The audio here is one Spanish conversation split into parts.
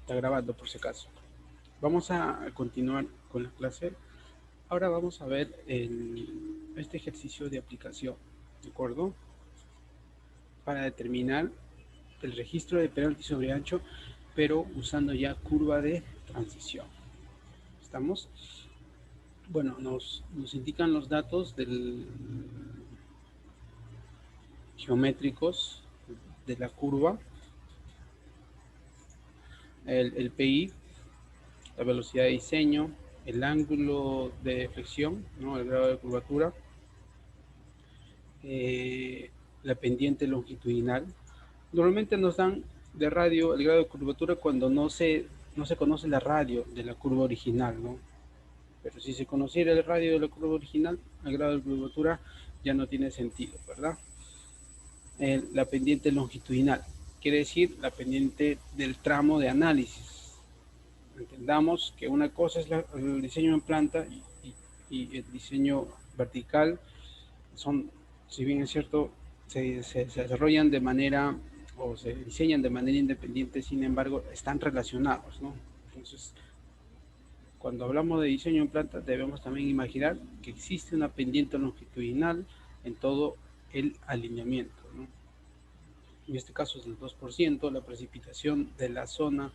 Está grabando por si acaso. Vamos a continuar con la clase. Ahora vamos a ver este ejercicio de aplicación, ¿de acuerdo? Para determinar el registro de penalti sobre ancho, pero usando ya curva de transición. ¿Estamos? Bueno, nos indican los datos geométricos de la curva, el PI, la velocidad de diseño, el ángulo de flexión, ¿no? El grado de curvatura, la pendiente longitudinal. Normalmente nos dan de radio el grado de curvatura cuando no se conoce la radio de la curva original, ¿no? Pero si se conociera el radio de la curva original, el grado de curvatura ya no tiene sentido, ¿verdad? La pendiente longitudinal quiere decir la pendiente del tramo de análisis. Entendamos que una cosa es el diseño en planta y el diseño vertical son, si bien es cierto, se desarrollan de manera o se diseñan de manera independiente, sin embargo, están relacionados, ¿no? Entonces, cuando hablamos de diseño en planta, debemos también imaginar que existe una pendiente longitudinal en todo el alineamiento, ¿no? En este caso es del 2%, la precipitación de la zona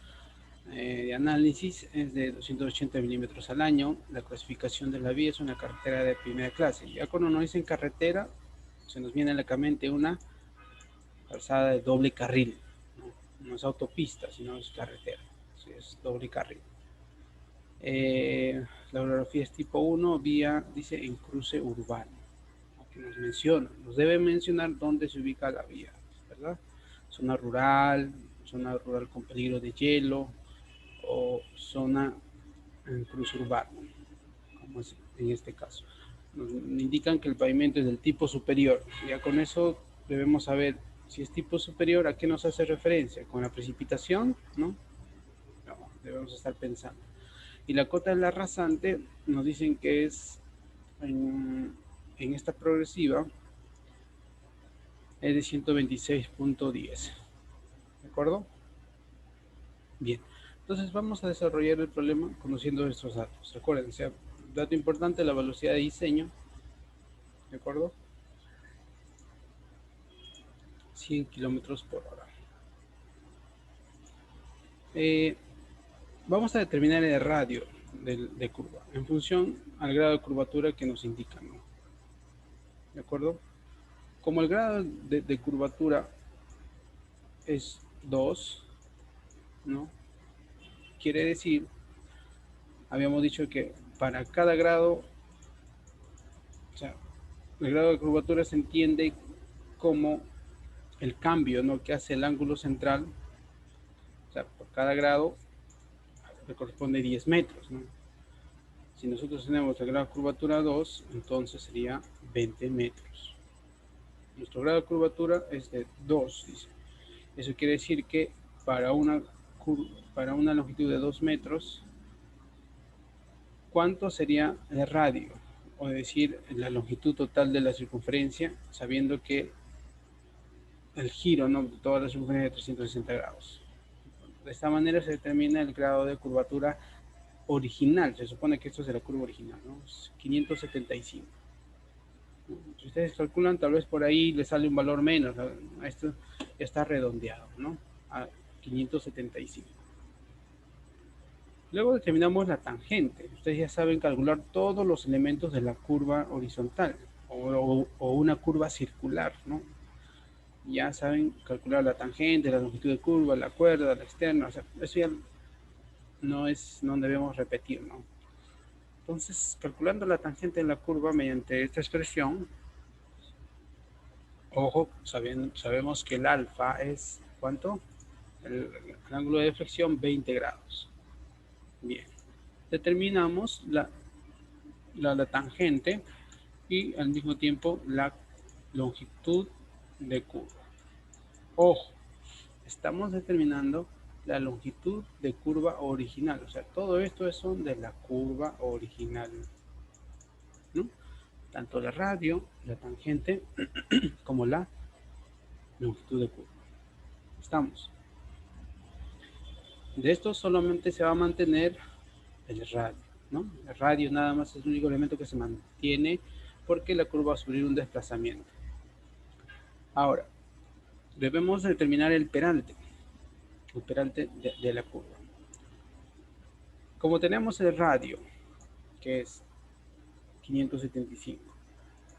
de análisis es de 280 milímetros al año, la clasificación de la vía es una carretera de primera clase. Ya cuando nos dicen carretera, se nos viene a la mente una calzada de doble carril, no es autopista, sino es carretera, es doble carril. La orografía es tipo 1, vía, dice, en cruce urbano. Aquí nos debe mencionar dónde se ubica la vía, ¿verdad? Zona rural con peligro de hielo, o zona en cruce urbano, como es en este caso. Nos indican que el pavimento es del tipo superior. Ya con eso debemos saber si es tipo superior, ¿a qué nos hace referencia? ¿Con la precipitación? ¿No? No, debemos estar pensando. Y la cota de la rasante nos dicen que es en esta progresiva es de 126.10. ¿De acuerdo? Bien. Entonces vamos a desarrollar el problema conociendo estos datos. Recuerden, dato importante, la velocidad de diseño. ¿De acuerdo? 100 kilómetros por hora. Vamos a determinar el radio de curva en función al grado de curvatura que nos indican, ¿no? ¿De acuerdo? Como el grado de curvatura es 2, ¿no? Quiere decir, habíamos dicho que para cada grado, o sea, el grado de curvatura se entiende como el cambio, ¿no?, que hace el ángulo central. O sea, por cada grado le corresponde 10 metros, ¿no? Si nosotros tenemos el grado de curvatura 2, entonces sería 20 metros. Nuestro grado de curvatura es de 2, dice. Eso quiere decir que para una longitud de 2 metros, ¿cuánto sería el radio? O decir, la longitud total de la circunferencia, sabiendo que el giro, ¿no?, de toda la circunferencia de 360 grados. De esta manera se determina el grado de curvatura original. Se supone que esto es de la curva original, ¿no? Es 575. Si ustedes calculan, tal vez por ahí les sale un valor menos. Esto ya está redondeado, ¿no? A 575. Luego determinamos la tangente. Ustedes ya saben calcular todos los elementos de la curva horizontal o una curva circular, ¿no? Ya saben calcular la tangente, la longitud de curva, la cuerda, la externa. O sea, eso ya no debemos repetir, ¿no? Entonces, calculando la tangente en la curva mediante esta expresión, ojo, sabemos que el alfa es, ¿cuánto? El ángulo de deflexión, 20 grados. Bien. Determinamos la tangente y al mismo tiempo la longitud de curva. Ojo, estamos determinando la longitud de curva original. O sea, todo esto son de la curva original, ¿no? Tanto la radio, la tangente, como la longitud de curva. Estamos. De esto solamente se va a mantener el radio, ¿no? El radio nada más es el único elemento que se mantiene porque la curva va a sufrir un desplazamiento. Ahora, debemos determinar el peralte de la curva. Como tenemos el radio, que es 575,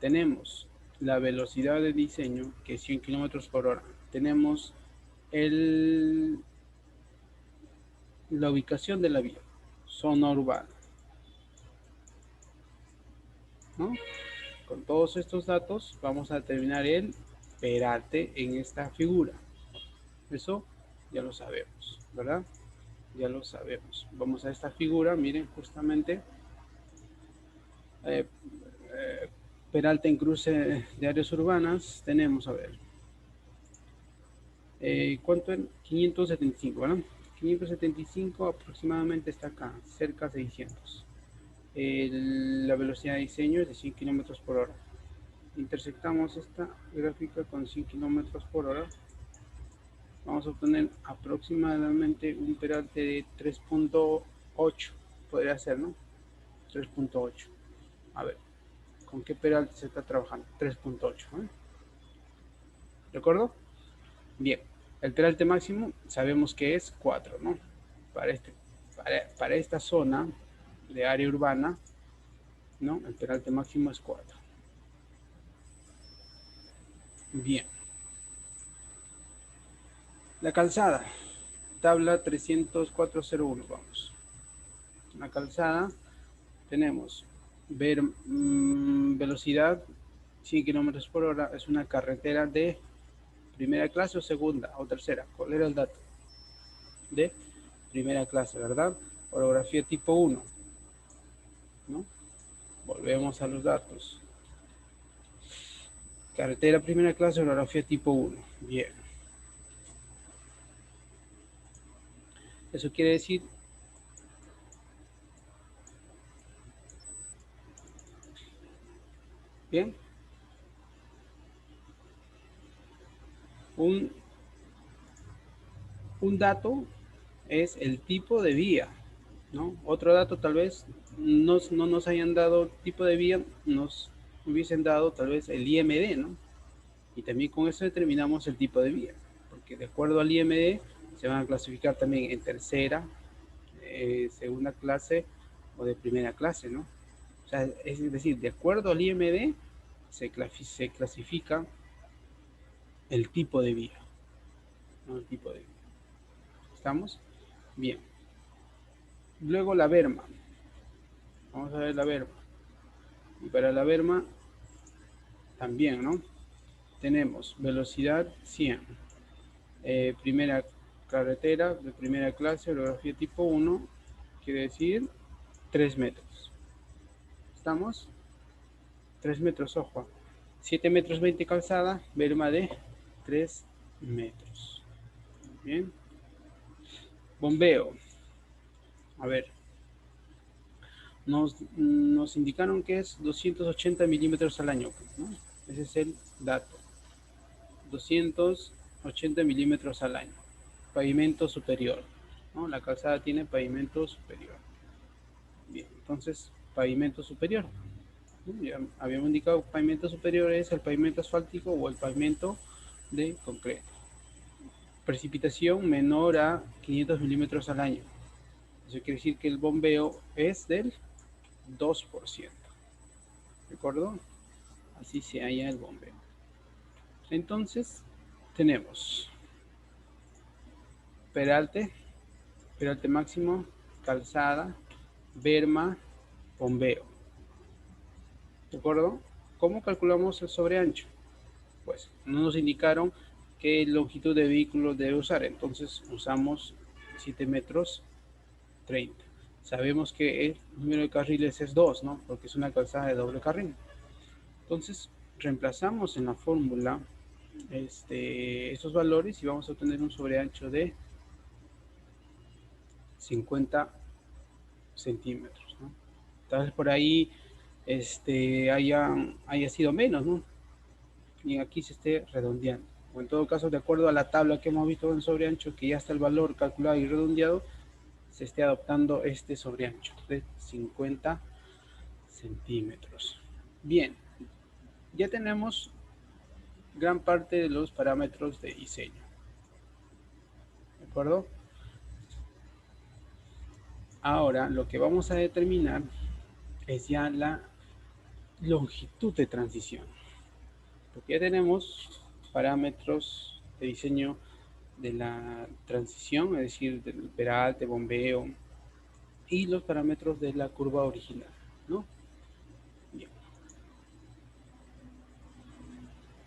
tenemos la velocidad de diseño, que es 100 km por hora, tenemos la ubicación de la vía, zona urbana, ¿no? Con todos estos datos vamos a determinar el peralte en esta figura. Eso ya lo sabemos, ¿verdad? Ya lo sabemos. Vamos a esta figura, miren, justamente peralte en cruce de áreas urbanas. Tenemos, a ver, ¿cuánto es? 575, ¿verdad? 575 aproximadamente está acá, cerca de 600. La velocidad de diseño es de 100 km por hora. Intersectamos esta gráfica con 100 km por hora. Vamos a obtener aproximadamente un peralte de 3.8. Podría ser, ¿no? 3.8. A ver, ¿con qué peralte se está trabajando? 3.8. ¿De acuerdo? Bien, el peralte máximo sabemos que es 4, ¿no? Para esta zona de área urbana, ¿no? El peralte máximo es 4. Bien. La calzada, tabla 30401, vamos. La calzada, tenemos velocidad 100 km por hora, es una carretera de primera clase o segunda o tercera. ¿Cuál era el dato? De primera clase, ¿verdad? Orografía tipo 1, ¿no? Volvemos a los datos. Carretera primera clase, orografía tipo 1. Bien. Eso quiere decir bien, un dato es el tipo de vía, ¿no? Otro dato tal vez no nos hayan dado tipo de vía, nos hubiesen dado tal vez el IMD, ¿no? Y también con eso determinamos el tipo de vía, porque de acuerdo al IMD se van a clasificar también en tercera, segunda clase o de primera clase, ¿no? O sea, es decir, de acuerdo al IMD se clasifica el tipo de vía, ¿no? El tipo de vía. ¿Estamos? Bien. Luego la berma. Vamos a ver la berma. Y para la berma también, ¿no? Tenemos velocidad 100. Primera carretera de primera clase, orografía tipo 1, quiere decir 3 metros. ¿Estamos? 3 metros, ojo. 7 metros 20 calzada, berma de 3 metros. Bien. Bombeo. A ver. Nos indicaron que es 280 milímetros al año, ¿no? Ese es el dato. 280 milímetros al año. Pavimento superior, ¿no? La calzada tiene pavimento superior. Bien, entonces, pavimento superior. Ya habíamos indicado pavimento superior es el pavimento asfáltico o el pavimento de concreto. Precipitación menor a 500 milímetros al año. Eso quiere decir que el bombeo es del 2%. ¿De acuerdo? Así se halla el bombeo. Entonces, tenemos peralte máximo, calzada, berma, bombeo. ¿De acuerdo? ¿Cómo calculamos el sobreancho? Pues no nos indicaron qué longitud de vehículo debe usar, entonces usamos 7 metros 30. Sabemos que el número de carriles es 2, ¿no? Porque es una calzada de doble carril. Entonces reemplazamos en la fórmula estos valores y vamos a obtener un sobreancho de 50 centímetros, ¿no? Tal vez por ahí haya sido menos, ¿no? Y aquí se esté redondeando. o en todo caso de acuerdo a la tabla que hemos visto en sobreancho, que ya está el valor calculado y redondeado, se esté adoptando este sobreancho de 50 centímetros. Bien, ya tenemos gran parte de los parámetros de diseño. ¿De acuerdo? Ahora lo que vamos a determinar es ya la longitud de transición. Porque ya tenemos parámetros de diseño de la transición, es decir, del peralte, bombeo, y los parámetros de la curva original, ¿no? Bien.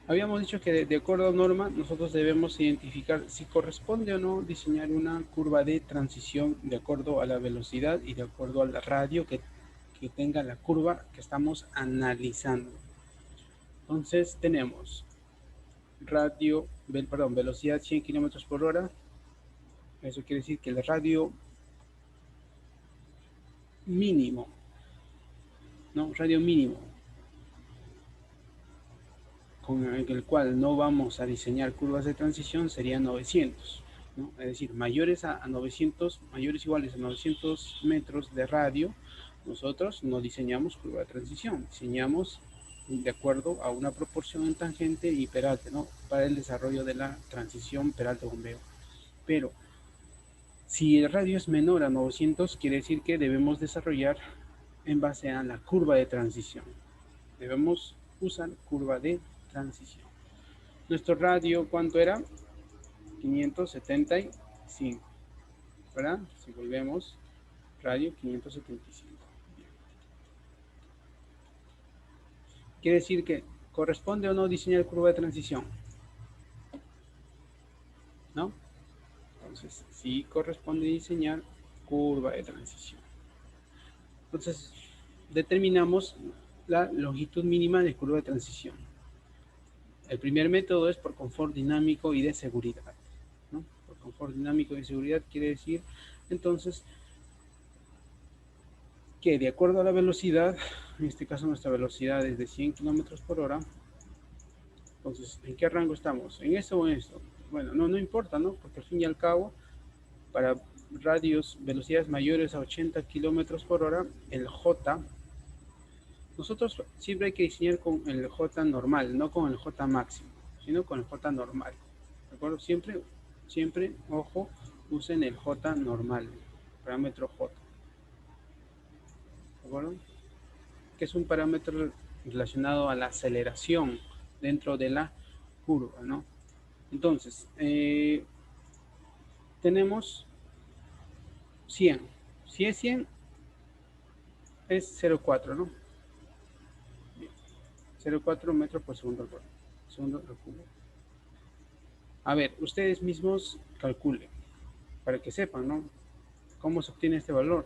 Habíamos dicho que de acuerdo a norma, nosotros debemos identificar si corresponde o no diseñar una curva de transición de acuerdo a la velocidad y de acuerdo al radio que tenga la curva que estamos analizando. Entonces tenemos velocidad 100 km por hora. Eso quiere decir que el radio mínimo, ¿no? Radio mínimo con el cual no vamos a diseñar curvas de transición sería 900, ¿no? Es decir, mayores a 900, mayores iguales a 900 metros de radio, nosotros no diseñamos curva de transición, diseñamos de acuerdo a una proporción en tangente y peralte, ¿no? Para el desarrollo de la transición peralte-bombeo. Pero si el radio es menor a 900, quiere decir que debemos desarrollar en base a la curva de transición. Debemos usar curva de transición. Nuestro radio, ¿cuánto era? 575, ¿verdad? Si volvemos, radio 575. Quiere decir que corresponde o no diseñar curva de transición, ¿no? Entonces, sí corresponde diseñar curva de transición. Entonces, determinamos la longitud mínima de curva de transición. El primer método es por confort dinámico y de seguridad, ¿no? Por confort dinámico y de seguridad quiere decir, entonces, que de acuerdo a la velocidad, en este caso nuestra velocidad es de 100 km por hora, entonces, ¿en qué rango estamos? ¿En esto o en esto? Bueno, no importa, ¿no? Porque al fin y al cabo, para radios, velocidades mayores a 80 km por hora, el J, nosotros siempre hay que diseñar con el J normal, no con el J máximo, sino con el J normal. ¿De acuerdo? Siempre, ojo, usen el J normal, parámetro J. ¿De acuerdo? Que es un parámetro relacionado a la aceleración dentro de la curva, ¿no? Entonces, tenemos 100. Si es 100, es 0,4, ¿no? 0,4 metros por segundo al cubo. A ver, ustedes mismos calculen, para que sepan, ¿no? ¿Cómo se obtiene este valor?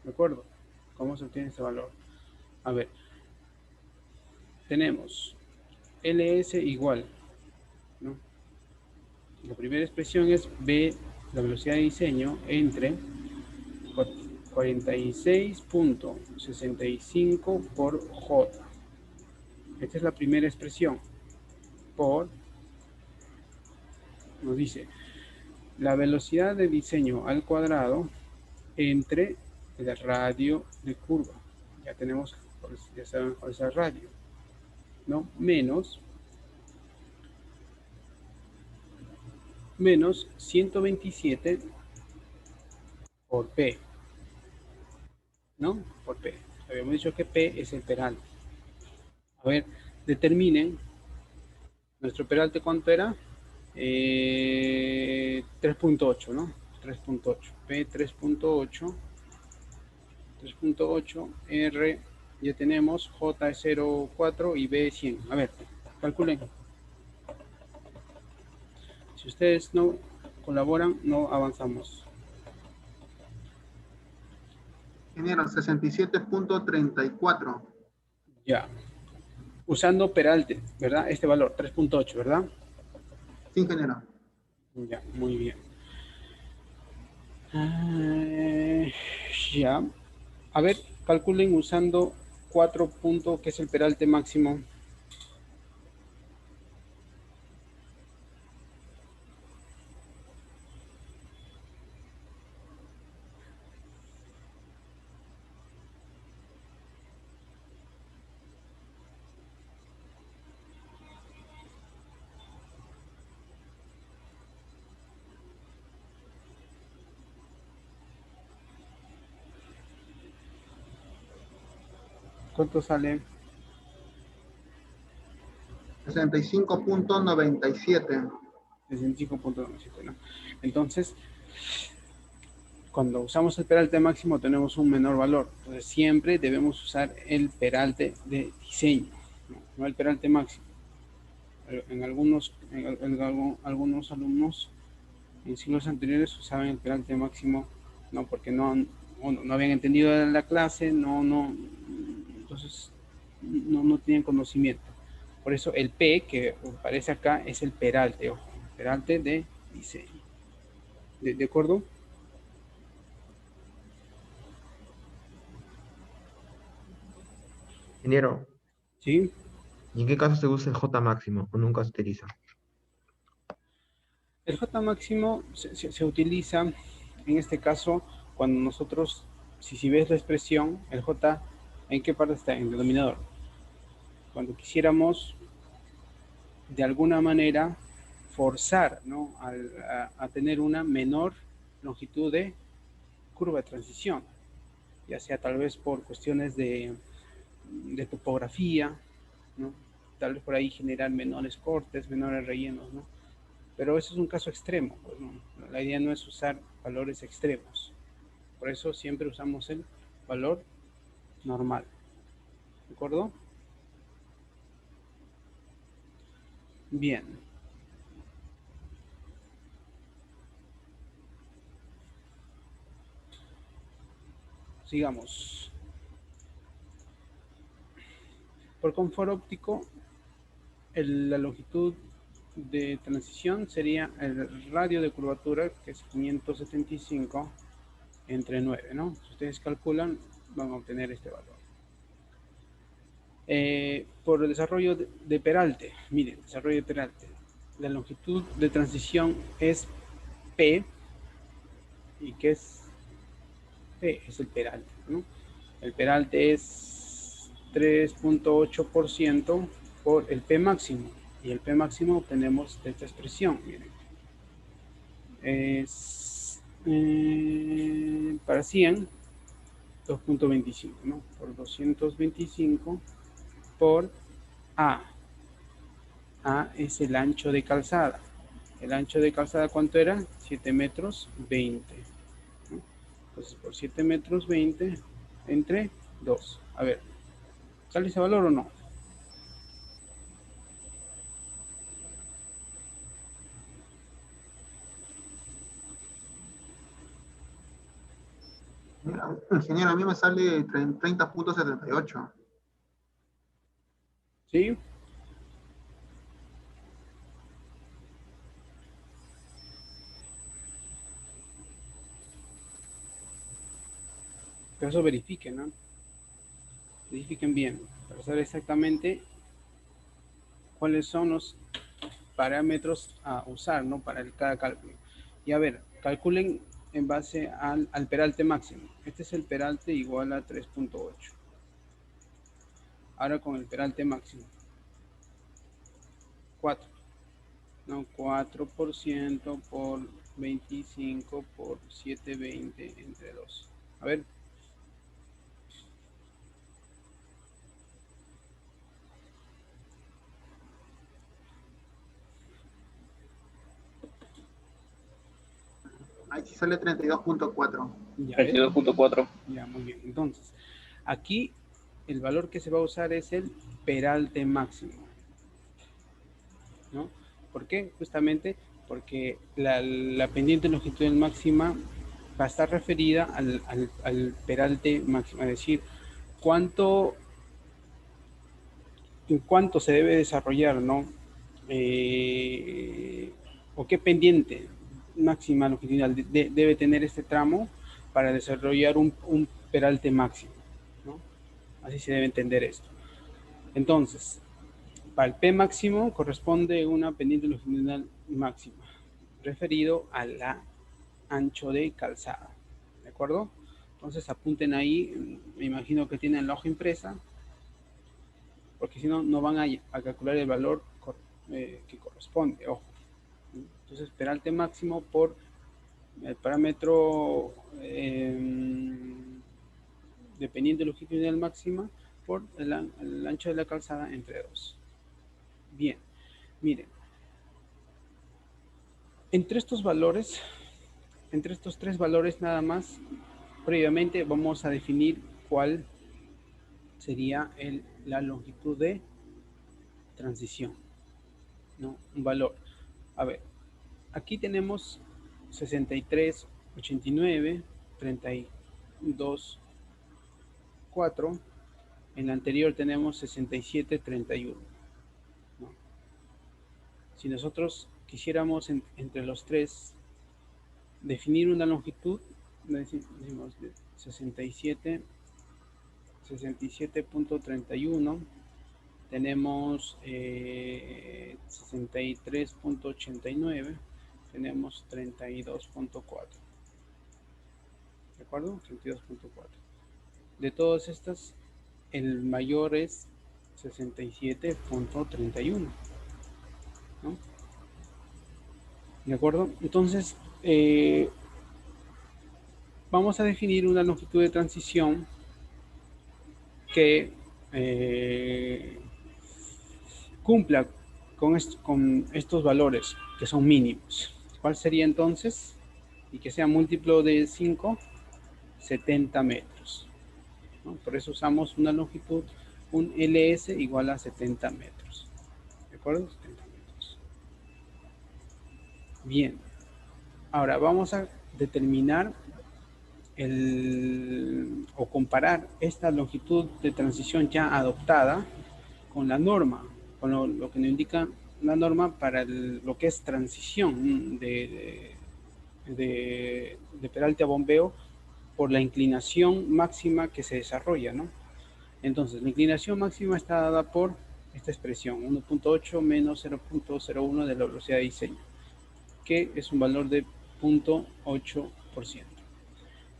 ¿De acuerdo? ¿Cómo se obtiene este valor? A ver, tenemos LS igual, ¿no? La primera expresión es B, la velocidad de diseño, entre 46.65 por J. Esta es la primera expresión. Por, nos dice, la velocidad de diseño al cuadrado entre el radio de curva. Ya tenemos, ya saben cuál es el radio, ¿no? Menos 127 por P, ¿no? Por P. Habíamos dicho que P es el peralte. A ver, determinen nuestro peralte, ¿cuánto era? 3.8, ¿no? 3.8. P 3.8. 3.8. R ya tenemos. J es 0.4 y B 100. A ver, calculen. Si ustedes no colaboran, no avanzamos. Ingeniero, 67.34. Ya. Usando peralte, ¿verdad? Este valor, 3.8, ¿verdad? Sí, ingeniero. Ya, muy bien. Ya. A ver, calculen usando 4 puntos, que es el peralte máximo. ¿Cuánto sale? 65.97. 65.97, ¿no? Entonces, cuando usamos el peralte máximo tenemos un menor valor. Entonces, siempre debemos usar el peralte de diseño, no el peralte máximo. Algunos alumnos en siglos anteriores usaban el peralte máximo, no porque no habían entendido la clase, entonces no tienen conocimiento. Por eso el P que aparece acá es el peralte, ojo, peralte de diseño. ¿De acuerdo? Ingeniero, ¿Sí? ¿y en qué caso se usa el J máximo o nunca se utiliza? El J máximo se utiliza en este caso cuando nosotros, si ves la expresión, el J, ¿en qué parte está? En el denominador. Cuando quisiéramos de alguna manera forzar, ¿no? a tener una menor longitud de curva de transición, ya sea tal vez por cuestiones de topografía, ¿no? Tal vez por ahí generar menores cortes, menores rellenos, ¿no? Pero eso es un caso extremo, pues, ¿no? La idea no es usar valores extremos, por eso siempre usamos el valor normal, ¿de acuerdo? Bien, sigamos. Por confort óptico, la longitud de transición sería el radio de curvatura, que es 575 entre 9, ¿no? Si ustedes calculan, van a obtener este valor. Por el desarrollo de peralte, miren, desarrollo de peralte, la longitud de transición es P, y ¿qué es P? Es el peralte, ¿no? El peralte es 3.8% por el P máximo, y el P máximo obtenemos de esta expresión, miren. Es para 100, 2.25, ¿no? Por 225 por A. A es el ancho de calzada. El ancho de calzada, ¿cuánto era? 7 metros 20. ¿No? Entonces, por 7 metros 20 entre 2. A ver, ¿sale ese valor o no? Ingeniero, a mí me sale 30.78. ¿Sí? Pero eso verifiquen, ¿no? Verifiquen bien, para saber exactamente cuáles son los parámetros a usar, ¿no? Para cada cálculo. Y a ver, calculen en base al peralte máximo. Este es el peralte igual a 3.8. Ahora con el peralte máximo. 4. No, 4% por 25 por 720 entre 2. A ver. Ahí sí sale 32.4. Ya, 32.4. ya, muy bien. Entonces, aquí el valor que se va a usar es el peralte máximo, ¿no? ¿Por qué? Justamente porque la pendiente longitudinal máxima va a estar referida al peralte máximo, es decir, cuánto, en cuánto se debe desarrollar, ¿no? O qué pendiente máxima longitudinal debe tener este tramo para desarrollar un peralte máximo, ¿no? Así se debe entender esto. Entonces, para el P máximo corresponde una pendiente longitudinal máxima, referido a la ancho de calzada, ¿de acuerdo? Entonces apunten ahí, me imagino que tienen la hoja impresa, porque si no, no van a calcular el valor que corresponde, ojo. Entonces, peralte máximo por el parámetro de pendiente longitudinal máxima por el ancho de la calzada entre 2. Bien, miren, entre estos valores, entre estos tres valores nada más, previamente vamos a definir cuál sería la longitud de transición, ¿no? Un valor. A ver, aquí tenemos 63, 89, 32, 4. En la anterior tenemos 67, 31. ¿No? Si nosotros quisiéramos entre los tres definir una longitud, decimos 67.31, tenemos 63.89, tenemos 32.4. ¿De acuerdo? 32.4. De todas estas, el mayor es 67.31. ¿No? ¿De acuerdo? Entonces, vamos a definir una longitud de transición que cumpla con estos valores que son mínimos. ¿Cuál sería entonces? Y que sea múltiplo de 5, 70 metros. ¿No? Por eso usamos una longitud, un LS igual a 70 metros. ¿De acuerdo? 70 metros. Bien. Ahora vamos a determinar o comparar esta longitud de transición ya adoptada con la norma, con lo que nos indica la norma para lo que es transición de peralte a bombeo por la inclinación máxima que se desarrolla, ¿no? Entonces, la inclinación máxima está dada por esta expresión, 1.8 menos 0.01 de la velocidad de diseño, que es un valor de 0.8%.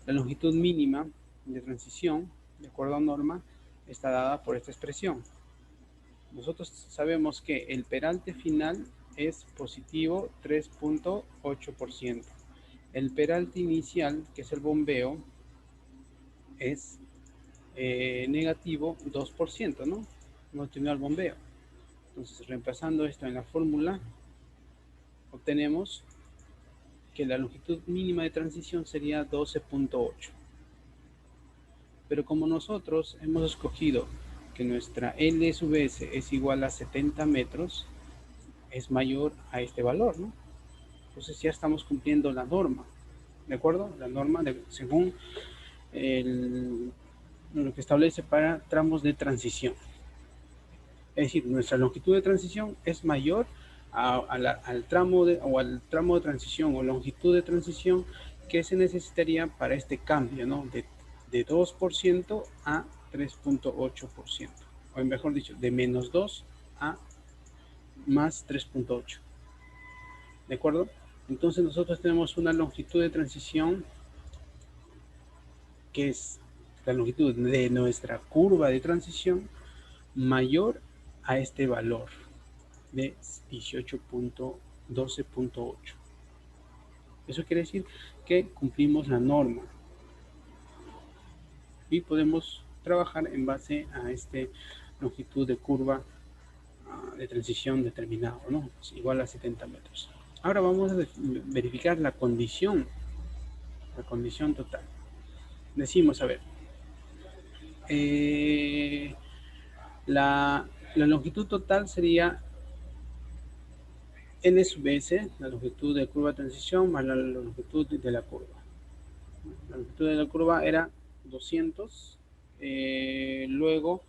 La longitud mínima de transición, de acuerdo a norma, está dada por esta expresión. Nosotros sabemos que el peralte final es positivo 3.8%. El peralte inicial, que es el bombeo, es negativo 2%, ¿no? No tiene el bombeo. Entonces, reemplazando esto en la fórmula, obtenemos que la longitud mínima de transición sería 12.8. Pero como nosotros hemos escogido que nuestra L sub S es igual a 70 metros, es mayor a este valor, ¿no? Entonces ya estamos cumpliendo la norma, ¿de acuerdo? La norma según lo que establece para tramos de transición. Es decir, nuestra longitud de transición es mayor al tramo al tramo de transición o longitud de transición que se necesitaría para este cambio, ¿no? De 2% a 3.8%. O mejor dicho, de menos 2 a más 3.8. ¿De acuerdo? Entonces nosotros tenemos una longitud de transición que es la longitud de nuestra curva de transición mayor a este valor de 12.8. Eso quiere decir que cumplimos la norma y podemos trabajar en base a esta longitud de curva de transición determinado, ¿no? Es igual a 70 metros. Ahora vamos a verificar la condición total. Decimos, a ver, la longitud total sería N sub S, la longitud de curva de transición, más la longitud de la curva. La longitud de la curva era 200, luego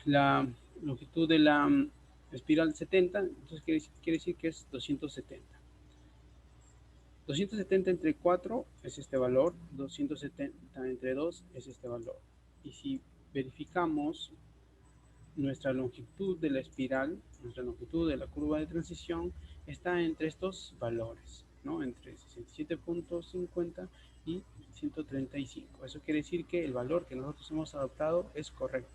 la longitud de la espiral 70, entonces quiere decir que es 270. 270 entre 4 es este valor, 270 entre 2 es este valor. Y si verificamos nuestra longitud de la espiral, nuestra longitud de la curva de transición, está entre estos valores, ¿no? Entre 67.50 y 135. Eso quiere decir que el valor que nosotros hemos adoptado es correcto.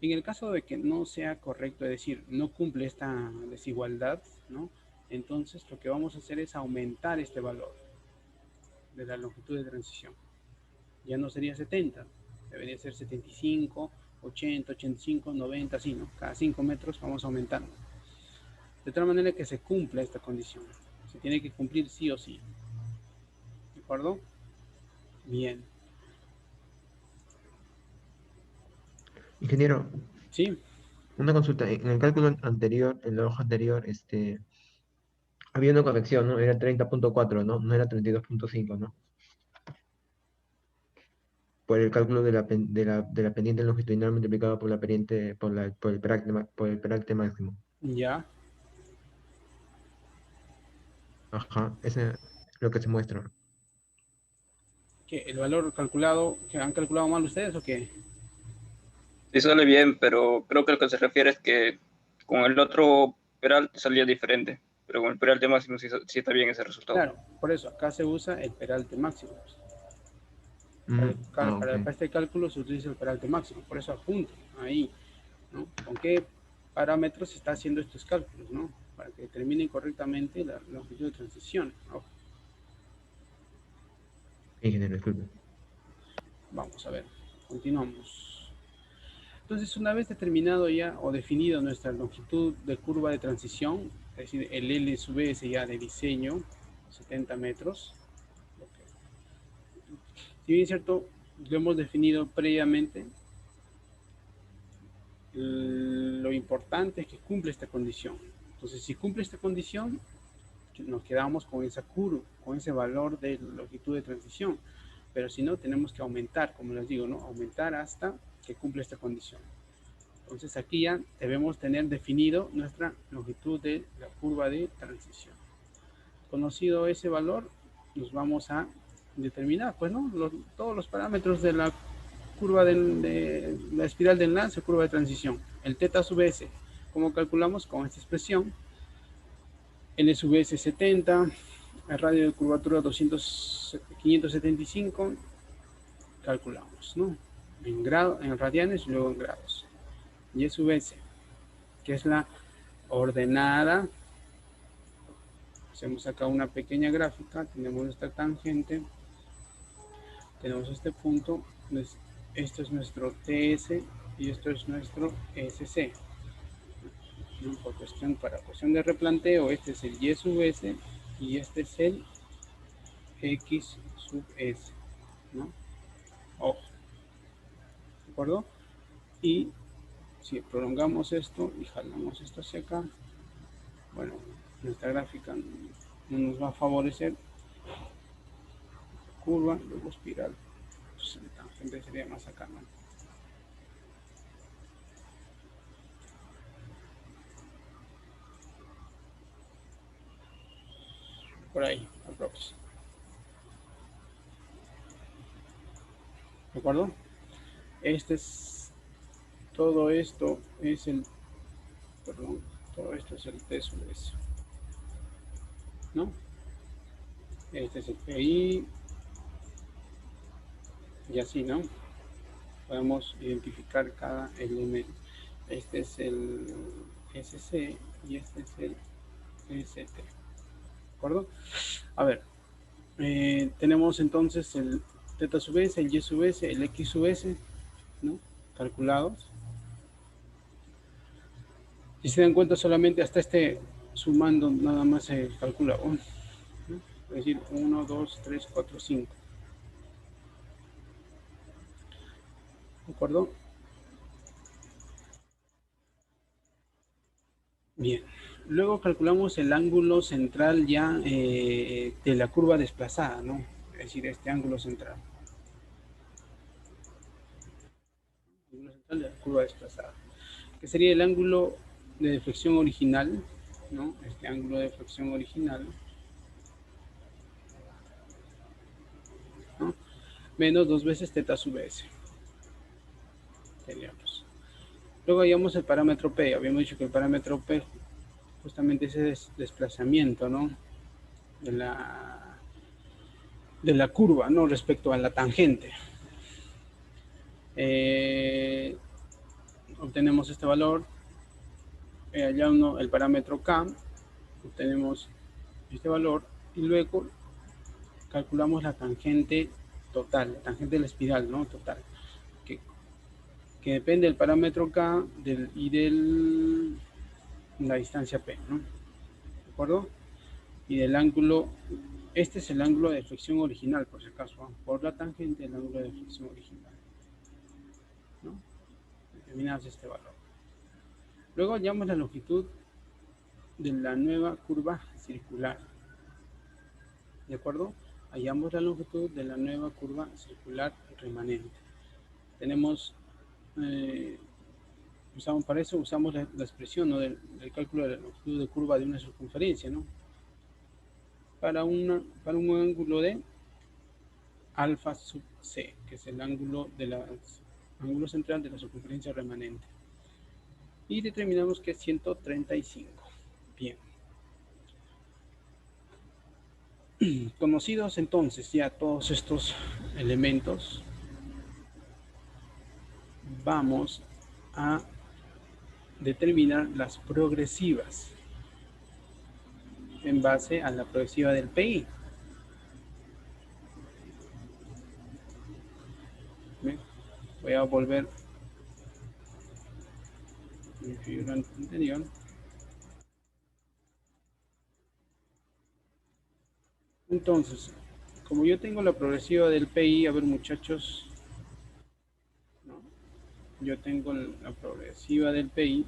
En el caso de que no sea correcto, es decir, no cumple esta desigualdad, ¿no? Entonces lo que vamos a hacer es aumentar este valor de la longitud de transición. Ya no sería 70, Debería ser 75, 80, 85, 90, así, ¿no? Cada 5 metros vamos aumentando. De tal manera que se cumpla esta condición. Se tiene que cumplir sí o sí. ¿De acuerdo? Bien. Ingeniero, ¿Sí? una consulta. En el cálculo anterior, en la hoja anterior, había una corrección, ¿no? Era 30.4, ¿no? No era 32.5, ¿no? Por el cálculo de la pendiente longitudinal multiplicado por la pendiente, por el peralte máximo. Ya. Ajá, ese es lo que se muestra. ¿Qué? ¿El valor calculado, que han calculado mal ustedes o qué? Sí sale bien, pero creo que lo que se refiere es que con el otro peralte salía diferente, pero con el peralte máximo sí está bien ese resultado. Claro, por eso acá se usa el peralte máximo. Ok. Para este cálculo se utiliza el peralte máximo, por eso apunte ahí, ¿no? ¿Con qué parámetros se está haciendo estos cálculos, ¿no? Para que determinen correctamente la longitud de transición, ¿no? Ingeniero, disculpe. Vamos a ver, continuamos. Entonces, una vez determinado ya o definido nuestra longitud de curva de transición, es decir, el L sub S ya de diseño, 70 metros. Si bien es cierto, lo hemos definido previamente, lo importante es que cumple esta condición. Entonces, si cumple esta condición, nos quedamos con esa curva, con ese valor de longitud de transición. Pero si no, tenemos que aumentar, como les digo, ¿no? Aumentar hasta que cumple esta condición. Entonces aquí ya debemos tener definido nuestra longitud de la curva de transición. Conocido ese valor, nos vamos a determinar, pues, ¿no? Todos los parámetros de la curva de la espiral de enlace, curva de transición. El teta sub s, ¿cómo calculamos? Con esta expresión. L sub s 70, el radio de curvatura 575, calculamos, ¿no? En radianes y luego en grados. Y sub s, que es la ordenada. Hacemos acá una pequeña gráfica, tenemos esta tangente, tenemos este punto, esto es nuestro TS y esto es nuestro SC. Para cuestión de replanteo, este es el Y sub S y este es el X sub S, ¿no? Ojo, ¿de acuerdo? Y si prolongamos esto y jalamos esto hacia acá, bueno, nuestra gráfica no nos va a favorecer curva, luego espiral. Pues el tangente sería más acá, ¿no? Por ahí, aprox. ¿De acuerdo? Todo esto es el, perdón, todo esto es el T sub S, ¿no? Este es el PI, y así, ¿no? Podemos identificar cada elemento. Este es el SC y este es el ST. ¿De acuerdo? A ver, tenemos entonces el teta sub S, el Y sub S, el X sub S, ¿no? Calculados. Si se dan cuenta, solamente hasta sumando nada más se calcula 1. ¿No? Es decir, 1, 2, 3, 4, 5. ¿De acuerdo? Bien. Luego calculamos el ángulo central ya de la curva desplazada, ¿no? Es decir, este ángulo central. El ángulo central de la curva desplazada. Que sería el ángulo de deflexión original, ¿no? Este ángulo de deflexión original, ¿no? Menos 2 veces teta sub S. Teníamos. Luego hallamos el parámetro P. Habíamos dicho que el parámetro P justamente ese desplazamiento, ¿no? De la curva, ¿no? Respecto a la tangente. Obtenemos este valor. Allá el parámetro K. Obtenemos este valor. Y luego calculamos la tangente total, la tangente de la espiral, ¿no? Total. que depende del parámetro K y de la distancia P, ¿no? ¿De acuerdo? Y del ángulo, este es el ángulo de deflexión original, por si acaso, ¿no? Por la tangente del ángulo de deflexión original, ¿no? Determinamos este valor. Luego hallamos la longitud de la nueva curva circular. ¿De acuerdo? Hallamos la longitud de la nueva curva circular remanente. Tenemos, para eso usamos la expresión, ¿no? del cálculo de la longitud de curva de una circunferencia, ¿no? Para un ángulo de alfa sub c, que es el ángulo central de la circunferencia remanente. Y determinamos que es 135. Bien. Conocidos entonces ya todos estos elementos, vamos a determinar las progresivas en base a la progresiva del PI. Bien. Voy a volver a mi figurante anterior. Entonces, como yo tengo la progresiva del PI, a ver muchachos, ¿no? Yo tengo la progresiva del PI,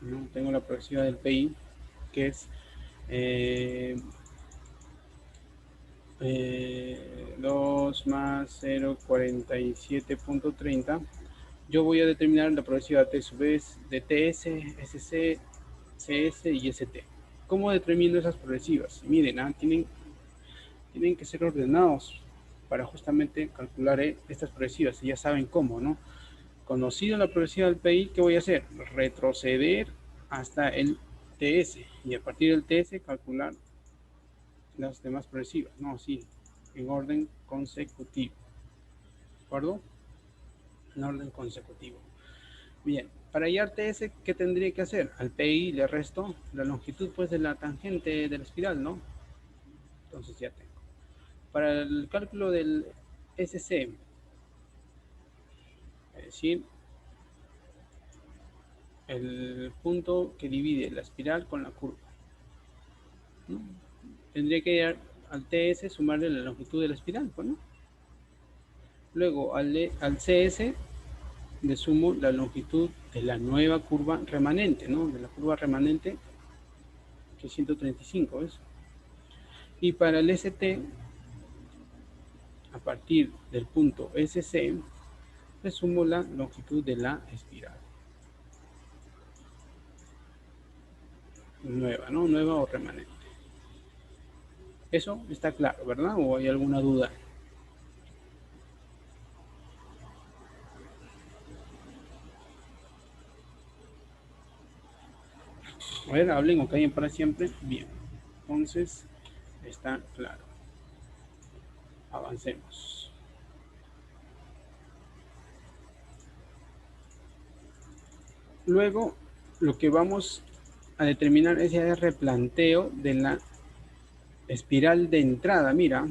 ¿no? Tengo la progresiva del PI, que es 2 más 0,47.30. Yo voy a determinar la progresiva T sub S de TS, SC, CS y ST. ¿Cómo determino esas progresivas? Miren, tienen que ser ordenados para justamente calcular estas progresivas. Y ya saben cómo, ¿no? Conocido la progresiva del PI, ¿qué voy a hacer? Retroceder hasta el TS y a partir del TS calcular las demás progresivas. No, sí, en orden consecutivo. ¿De acuerdo? En orden consecutivo. Bien, para hallar TS, ¿qué tendría que hacer? Al PI le resto la longitud pues de la tangente de la espiral, ¿no? Entonces ya tengo. Para el cálculo del SC, es decir, el punto que divide la espiral con la curva, ¿no? Tendría que ir al TS sumarle la longitud de la espiral, ¿no? Luego al CS le sumo la longitud de la nueva curva remanente, ¿no? De la curva remanente, que es 135, ¿ves? Y para el ST, a partir del punto SC, le sumo la longitud de la espiral. Nueva, ¿no? Nueva o remanente. Eso está claro, ¿verdad? ¿O hay alguna duda? A ver, hablen o callen para siempre. Bien. Entonces, está claro. Avancemos. Luego, lo que vamos a determinar es el replanteo de la espiral de entrada. Mira,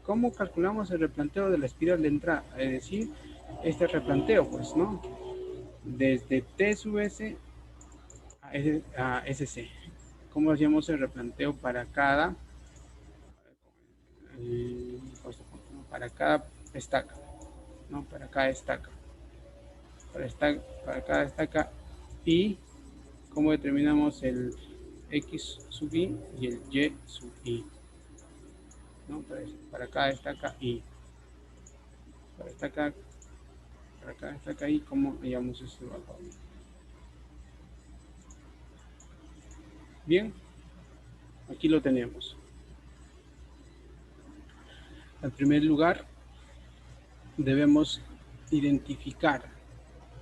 ¿cómo calculamos el replanteo de la espiral de entrada? Es decir, este replanteo, pues, ¿no? Desde T sub S a SC. ¿Cómo hacemos el replanteo para cada estaca? ¿No? Para cada estaca. Para cada estaca. Y cómo determinamos el X sub I y el Y sub I. ¿No? Para cada estaca I. Para cada estaca I, ¿cómo hallamos ese valor? Bien, aquí lo tenemos. En primer lugar, debemos identificar,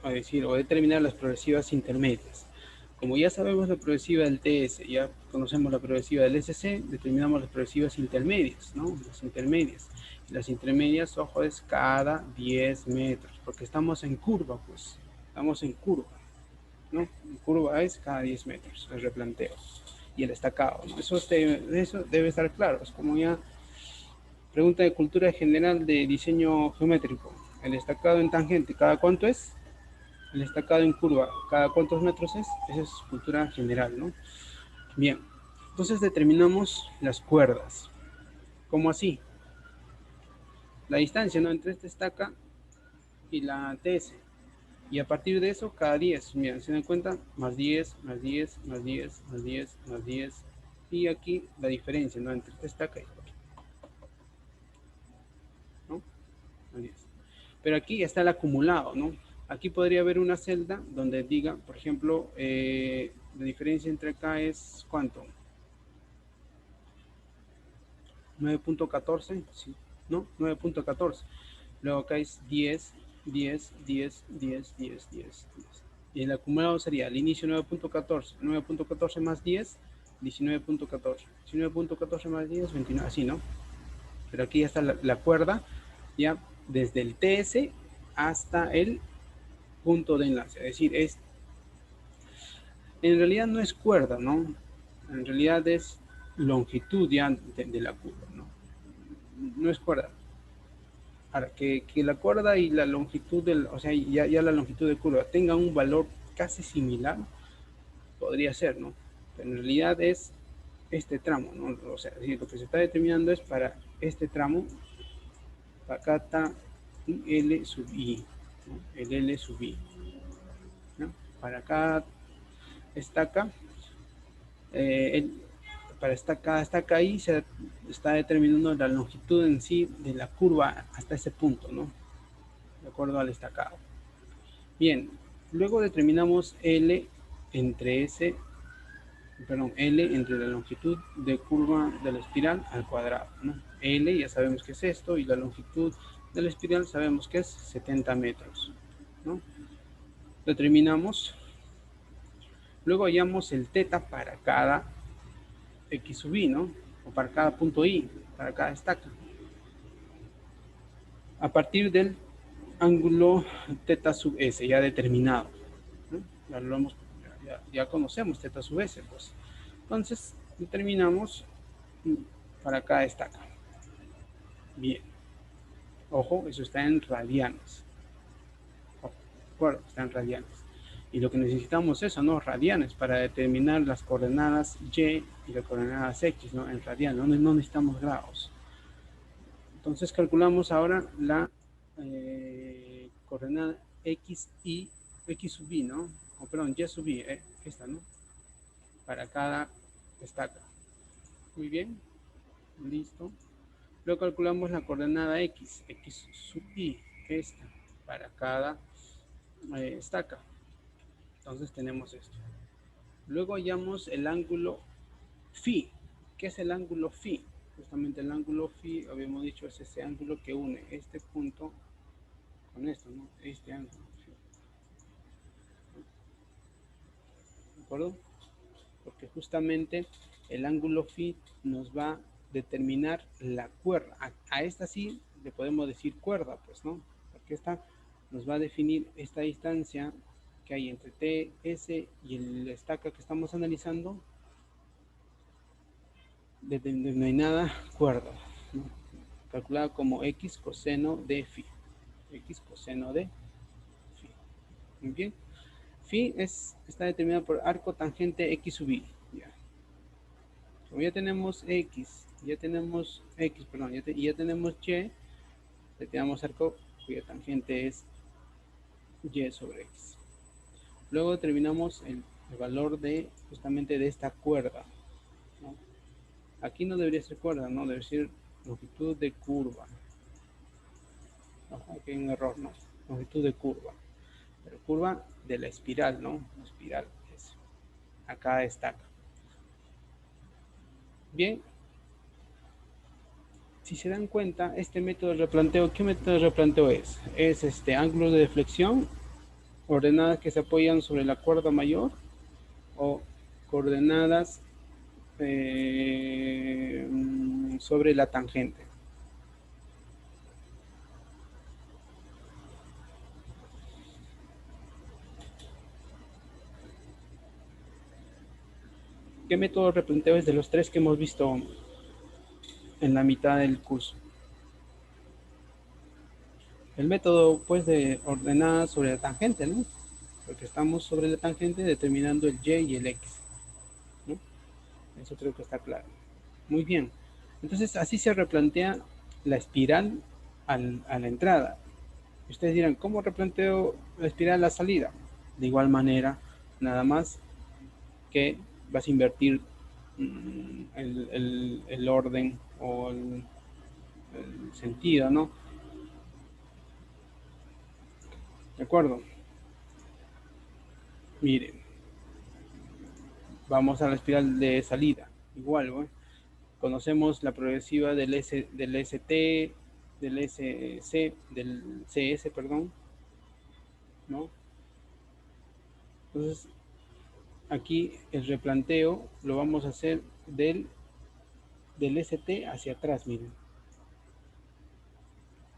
es decir, o determinar las progresivas intermedias. Como ya sabemos la progresiva del TS, ya conocemos la progresiva del SC, determinamos las progresivas intermedias, ¿no? Las intermedias. Las intermedias, ojo, es cada 10 metros, porque estamos en curva, pues. Estamos en curva, ¿no? En curva es cada 10 metros, el replanteo. Y el estacado, ¿no? Eso debe estar claro. Es como ya Pregunta de cultura general de diseño geométrico. El estacado en tangente, ¿cada cuánto es? El estacado en curva, ¿cada cuántos metros es? Esa es cultura general, ¿no? Bien, entonces determinamos las cuerdas. ¿Cómo así? La distancia, ¿no? Entre esta estaca y la TS. Y a partir de eso, cada 10. Miren, se dan cuenta, más 10, más 10, más 10, más 10, más 10. Y aquí la diferencia, ¿no? Entre esta estaca y esta, ¿no? Más 10. Pero aquí está el acumulado, ¿no? Aquí podría haber una celda donde diga, por ejemplo, la diferencia entre acá es ¿cuánto? 9.14, sí, ¿no? 9.14. Luego acá es 10, 10, 10, 10, 10, 10, 10. Y el acumulado sería al inicio 9.14, 9.14 más 10, 19.14. 19.14 más 10, 29, así, ¿no? Pero aquí ya está la cuerda, ya desde el TS hasta el punto de enlace. Es decir, en realidad no es cuerda, ¿no? En realidad es longitud ya de la curva, ¿no? No es cuerda. Ahora, que la cuerda y la longitud, o sea, ya la longitud de curva tenga un valor casi similar, podría ser, ¿no? Pero en realidad es este tramo, ¿no? O sea, lo que se está determinando es para este tramo, para acá está L sub I, ¿no? El L sub I, ¿no? Para acá estaca, para cada estaca ahí se está determinando la longitud en sí de la curva hasta ese punto, ¿no? De acuerdo al estacado. Bien, luego determinamos L entre L entre la longitud de curva de la espiral al cuadrado, ¿no? L ya sabemos que es esto y la longitud de la espiral sabemos que es 70 metros, ¿no? Determinamos, luego hallamos el teta para cada X sub I, ¿no? O para cada punto I, para cada estaca. A partir del ángulo teta sub S ya determinado, ¿no? Ya conocemos teta sub S, pues. Entonces, determinamos para cada estaca. Bien. Ojo, eso está en radianes. ¿De acuerdo? Está en radianes. Y lo que necesitamos es eso, ¿no? Radianes para determinar las coordenadas Y y las coordenadas X, ¿no? En radianes, no necesitamos grados. Entonces calculamos ahora la coordenada X sub I, ¿no? O perdón, Y sub I, esta, ¿no? Para cada estaca. Muy bien. Listo. Luego calculamos la coordenada X sub I, esta, para cada estaca. Entonces tenemos esto. Luego hallamos el ángulo phi. ¿Qué es el ángulo phi? Justamente el ángulo phi, habíamos dicho, es ese ángulo que une este punto con esto, ¿no? Este ángulo. ¿De acuerdo? Porque justamente el ángulo phi nos va a determinar la cuerda. A esta sí le podemos decir cuerda, pues, ¿no? Porque esta nos va a definir esta distancia que hay entre TS y el estaca que estamos analizando, denominada cuerda, ¿no? Calculada como X coseno de phi. X coseno de phi. Muy bien. Phi está determinado por arco tangente X sub I. Ya. Como ya tenemos X, ya tenemos X, perdón, ya tenemos Y, determinamos arco cuya tangente es Y sobre X. Luego determinamos el valor de justamente de esta cuerda, ¿no? Aquí no debería ser cuerda, no, debe ser longitud de curva. No, aquí hay un error, no, longitud de curva. Pero curva de la espiral, ¿no? La espiral es acá destaca. Bien, si se dan cuenta, este método de replanteo, ¿qué método de replanteo es? Es ángulo de deflexión, coordenadas que se apoyan sobre la cuerda mayor o coordenadas sobre la tangente. ¿Qué método de replanteo es de los tres que hemos visto en la mitad del curso? El método, pues, de ordenadas sobre la tangente, ¿no? Porque estamos sobre la tangente determinando el y y el x, ¿no? Eso creo que está claro. Muy bien. Entonces, así se replantea la espiral a la entrada. Ustedes dirán, ¿cómo replanteo la espiral a la salida? De igual manera, nada más que vas a invertir el orden o el sentido, ¿no? ¿De acuerdo? Miren, vamos a la espiral de salida. Igual, ¿no? Conocemos la progresiva del ST, del SC, del CS, perdón, ¿no? Entonces, aquí el replanteo lo vamos a hacer del ST hacia atrás, miren.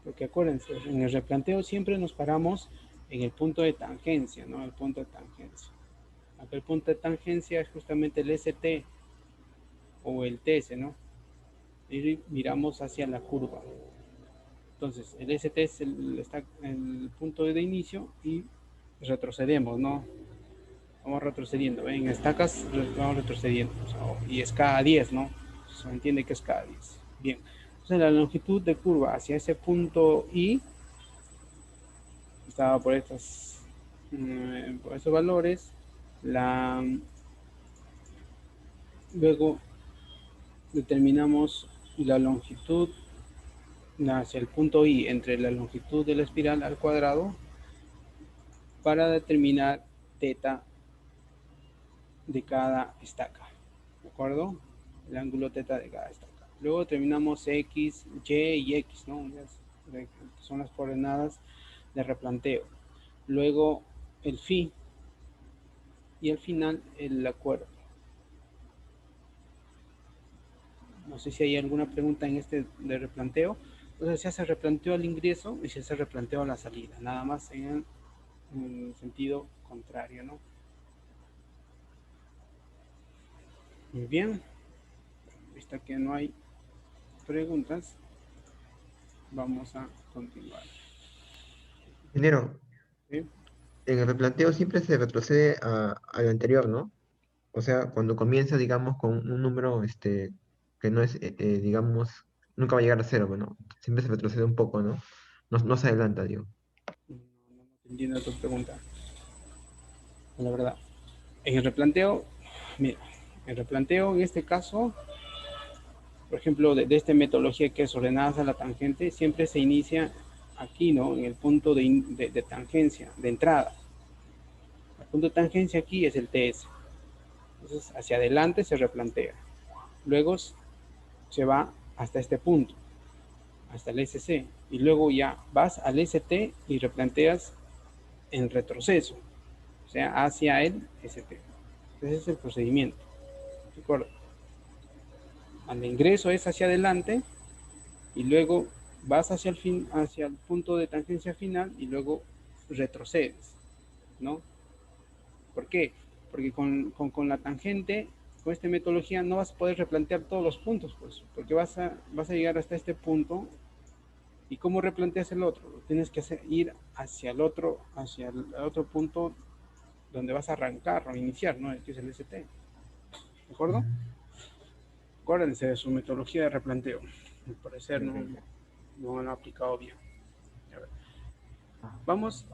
Porque acuérdense, en el replanteo siempre nos paramos en el punto de tangencia, ¿no? El punto de tangencia. Acá el punto de tangencia es justamente el ST o el TS, ¿no? Y miramos hacia la curva. Entonces, el ST es está en el punto de inicio y retrocedemos, ¿no? Vamos retrocediendo, ¿ven? En estacas vamos retrocediendo. O sea, y es cada 10, ¿no? Se entiende que es cada 10. Bien. Entonces, la longitud de curva hacia ese punto I estaba por por estos valores. Luego determinamos la longitud hacia el punto I entre la longitud de la espiral al cuadrado para determinar teta de cada estaca, ¿de acuerdo? El ángulo teta de cada estaca. Luego determinamos X, Y y X, ¿no? Que son las coordenadas de replanteo. Luego el phi y al final el acuerdo. No sé si hay alguna pregunta en este de replanteo. Entonces se hace replanteo al ingreso y se hace replanteo a la salida, nada más en el sentido contrario, ¿no? Muy bien, visto que no hay preguntas, vamos a continuar. Ingeniero, ¿Sí? en el replanteo siempre se retrocede a lo anterior, ¿no? O sea, cuando comienza, digamos, con un número que no es, digamos, nunca va a llegar a cero, bueno, siempre se retrocede un poco, ¿no? No se adelanta, digo. No entiendo tu pregunta, la verdad. En el replanteo, mira, el replanteo en este caso, por ejemplo, de esta metodología que es ordenadas a la tangente, siempre se inicia aquí, ¿no? En el punto de tangencia, de entrada. El punto de tangencia aquí es el TS. Entonces, hacia adelante se replantea. Luego se va hasta este punto, hasta el SC. Y luego ya vas al ST y replanteas en retroceso, o sea, hacia el ST. Ese es el procedimiento. ¿De acuerdo? Al ingreso es hacia adelante y luego vas hacia el punto de tangencia final y luego retrocedes, ¿no? ¿Por qué? Porque con la tangente, con esta metodología, no vas a poder replantear todos los puntos, pues, porque vas a llegar hasta este punto. ¿Y cómo replanteas el otro? Tienes que ir hacia el otro punto donde vas a arrancar o iniciar, ¿no? Que es el ST. ¿De acuerdo? Acuérdense de su metodología de replanteo. Al parecer no lo han aplicado bien. A ver. Vamos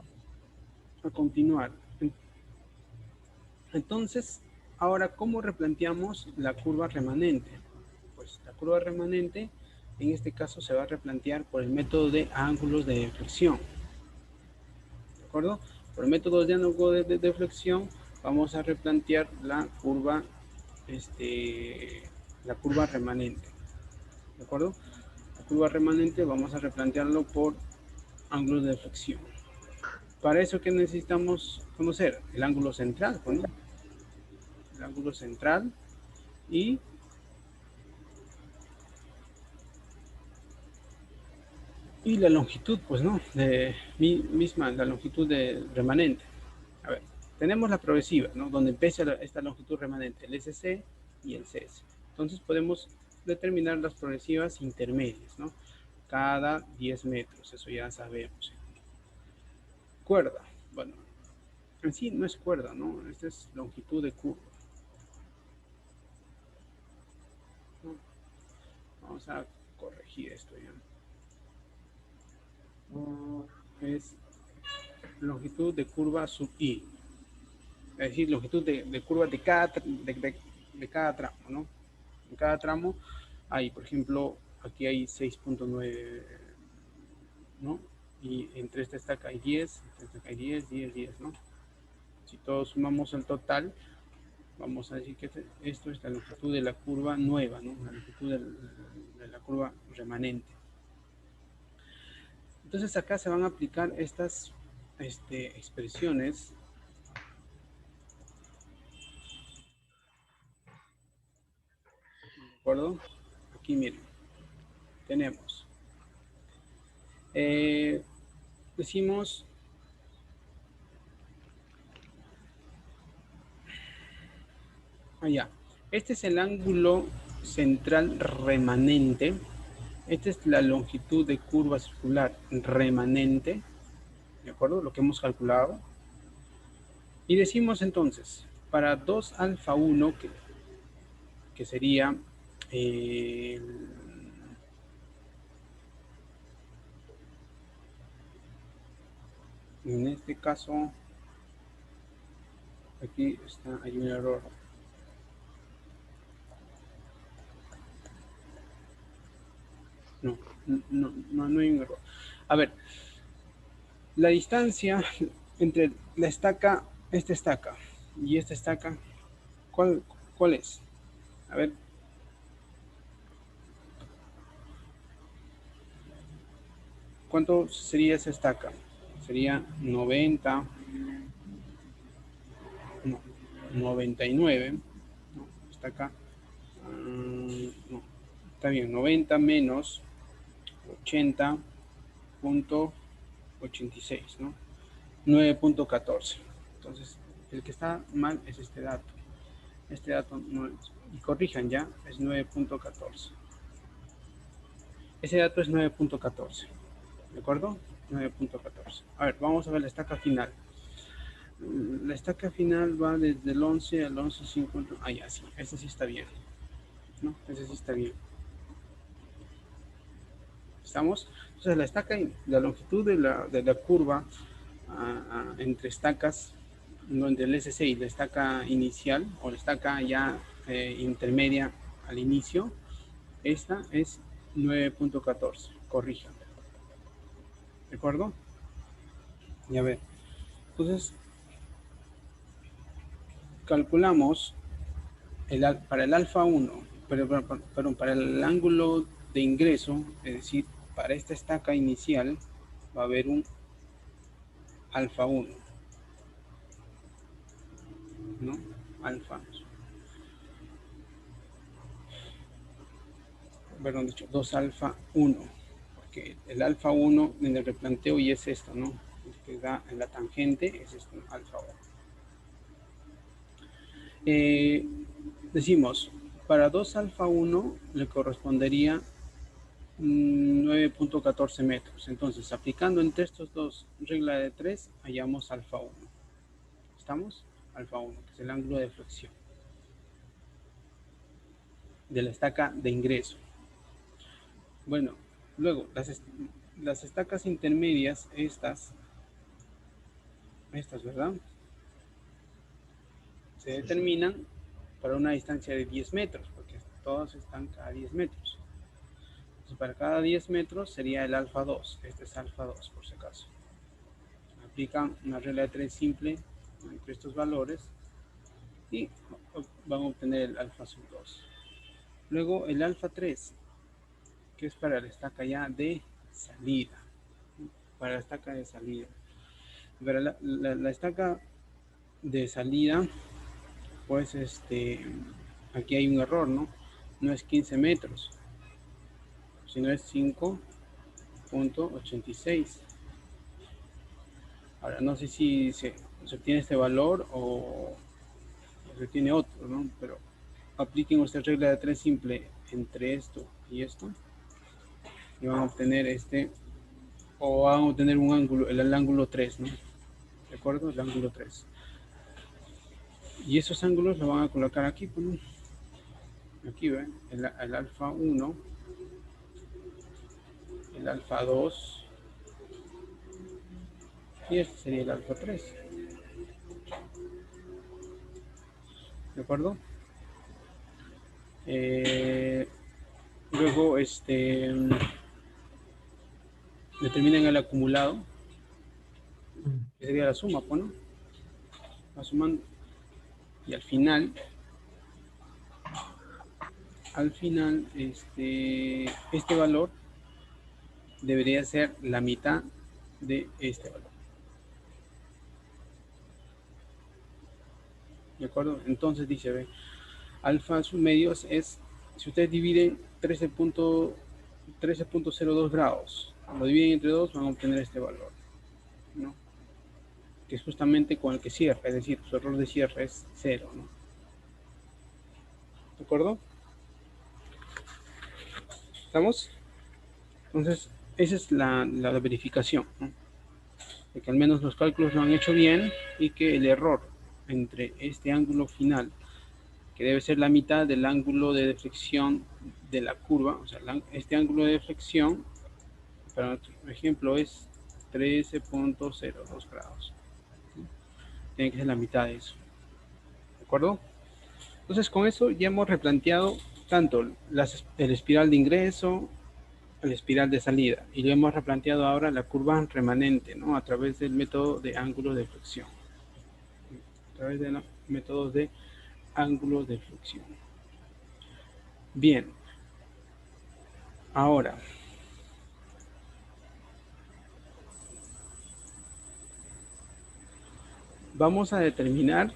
a continuar. Entonces, ahora, ¿cómo replanteamos la curva remanente? Pues la curva remanente, en este caso, se va a replantear por el método de ángulos de deflexión. ¿De acuerdo? Por el método de ángulo de deflexión, vamos a replantear la curva remanente. ¿De acuerdo? La curva remanente vamos a replantearlo por ángulos de deflexión. Para eso, ¿qué necesitamos conocer? El ángulo central, ¿no? El ángulo central y la longitud, pues, ¿no? La longitud de remanente. A ver, tenemos la progresiva, ¿no? Donde empieza esta longitud remanente, el SC y el CS. Entonces podemos determinar las progresivas intermedias, ¿no? cada 10 metros, eso ya sabemos. Cuerda, bueno, en sí no es cuerda, ¿no? Esta es longitud de curva. ¿No? Vamos a corregir esto ya. Es longitud de curva sub i. Es decir, longitud de curva de cada tramo, ¿no? En cada tramo hay, por ejemplo, aquí hay 6.9, ¿no? Y entre esta estaca hay 10, entre esta estaca hay 10, 10, 10, ¿no? Si todos sumamos el total, vamos a decir que esto es la longitud de la curva nueva, ¿no? La longitud de la curva remanente. Entonces acá se van a aplicar estas expresiones. ¿De acuerdo? Aquí miren, tenemos, decimos, allá, este es el ángulo central remanente, esta es la longitud de curva circular remanente, ¿de acuerdo? Lo que hemos calculado. Y decimos entonces, para 2 alfa 1, que sería en este caso, aquí está, hay un error. No hay un error. A ver, la distancia entre la estaca, esta estaca y esta estaca, ¿cuál es? A ver. ¿Cuánto sería esa estaca? Sería 90, no, 99, no, estaca, no, está bien, 90 menos 80.86, ¿no? 9.14. Entonces, el que está mal es este dato. Este dato no es, y corrijan ya, es 9.14. Ese dato es 9.14. ¿De acuerdo? 9.14. A ver, vamos a ver la estaca final. La estaca final va desde el 11 al 11.50. Ah, ya, sí. Este sí está bien. ¿No? Ese sí está bien. ¿Estamos? Entonces, la estaca, la longitud de la curva entre estacas, donde el SC y la estaca inicial, o la estaca ya intermedia al inicio, esta es 9.14. Corrijan. ¿De acuerdo? Y a ver, entonces calculamos para el alfa 1, perdón, para el ángulo de ingreso, es decir, para esta estaca inicial va a haber un alfa 1, ¿no? Alfa, perdón, dicho, 2 alfa 1, porque el alfa 1 en el replanteo y es esto, ¿no? El que da en la tangente es esto, alfa 1. Decimos, para 2 alfa 1 le correspondería 9.14 metros. Entonces, aplicando entre estos dos regla de 3, hallamos alfa 1. ¿Estamos? Alfa 1, que es el ángulo de flexión de la estaca de ingreso. Bueno, luego, las estacas intermedias, estas, ¿verdad? Se determinan para una distancia de 10 metros, porque todas están cada 10 metros. Entonces, para cada 10 metros sería el alfa 2. Este es alfa 2, por si acaso. Aplican una regla de 3 simple entre estos valores y van a obtener el alfa sub 2. Luego el alfa 3, que es para la estaca ya de salida. Para la estaca de salida. Para la estaca de salida, pues aquí hay un error, ¿no? No es 15 metros, sino es 5.86. Ahora, no sé si se obtiene este valor o se tiene otro, ¿no? Pero apliquen esta regla de 3 simple entre esto y esto. y van a obtener o van a obtener un ángulo, el ángulo 3, ¿no? ¿De acuerdo? El ángulo 3. Y esos ángulos lo van a colocar aquí, pues, ¿no? Aquí ven, el alfa 1, el alfa 2, y este sería el alfa 3. ¿De acuerdo? Luego, determinan el acumulado, que sería la suma, pues, ¿no? Va sumando. Y al final, este valor debería ser la mitad de este valor. ¿De acuerdo? Entonces dice, ve, alfa sus medios es, si ustedes dividen 13.02 grados, lo dividen entre 2, van a obtener este valor, ¿no? Que es justamente con el que cierra, es decir, su error de cierre es 0, ¿no? ¿De acuerdo? ¿Estamos? Entonces, esa es la verificación, ¿no? De que al menos los cálculos lo han hecho bien y que el error entre este ángulo final, que debe ser la mitad del ángulo de deflexión de la curva, o sea, este ángulo de deflexión, para nuestro ejemplo, es 13.02 grados. Tiene que ser la mitad de eso. ¿De acuerdo? Entonces, con eso ya hemos replanteado tanto el espiral de ingreso, el espiral de salida, y lo hemos replanteado ahora la curva remanente, ¿no? A través del método de ángulo de flexión. A través de los métodos de ángulo de flexión. Bien. Ahora, vamos a determinar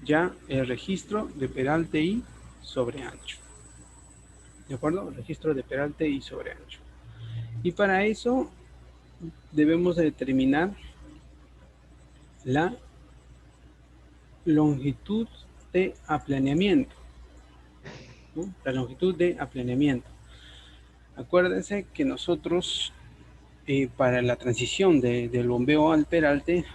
ya el registro de peralte y sobre ancho. ¿De acuerdo? El registro de peralte y sobre ancho. Y para eso debemos de determinar la longitud de aplaneamiento, ¿no? La longitud de aplaneamiento. Acuérdense que nosotros para la transición del bombeo al peralte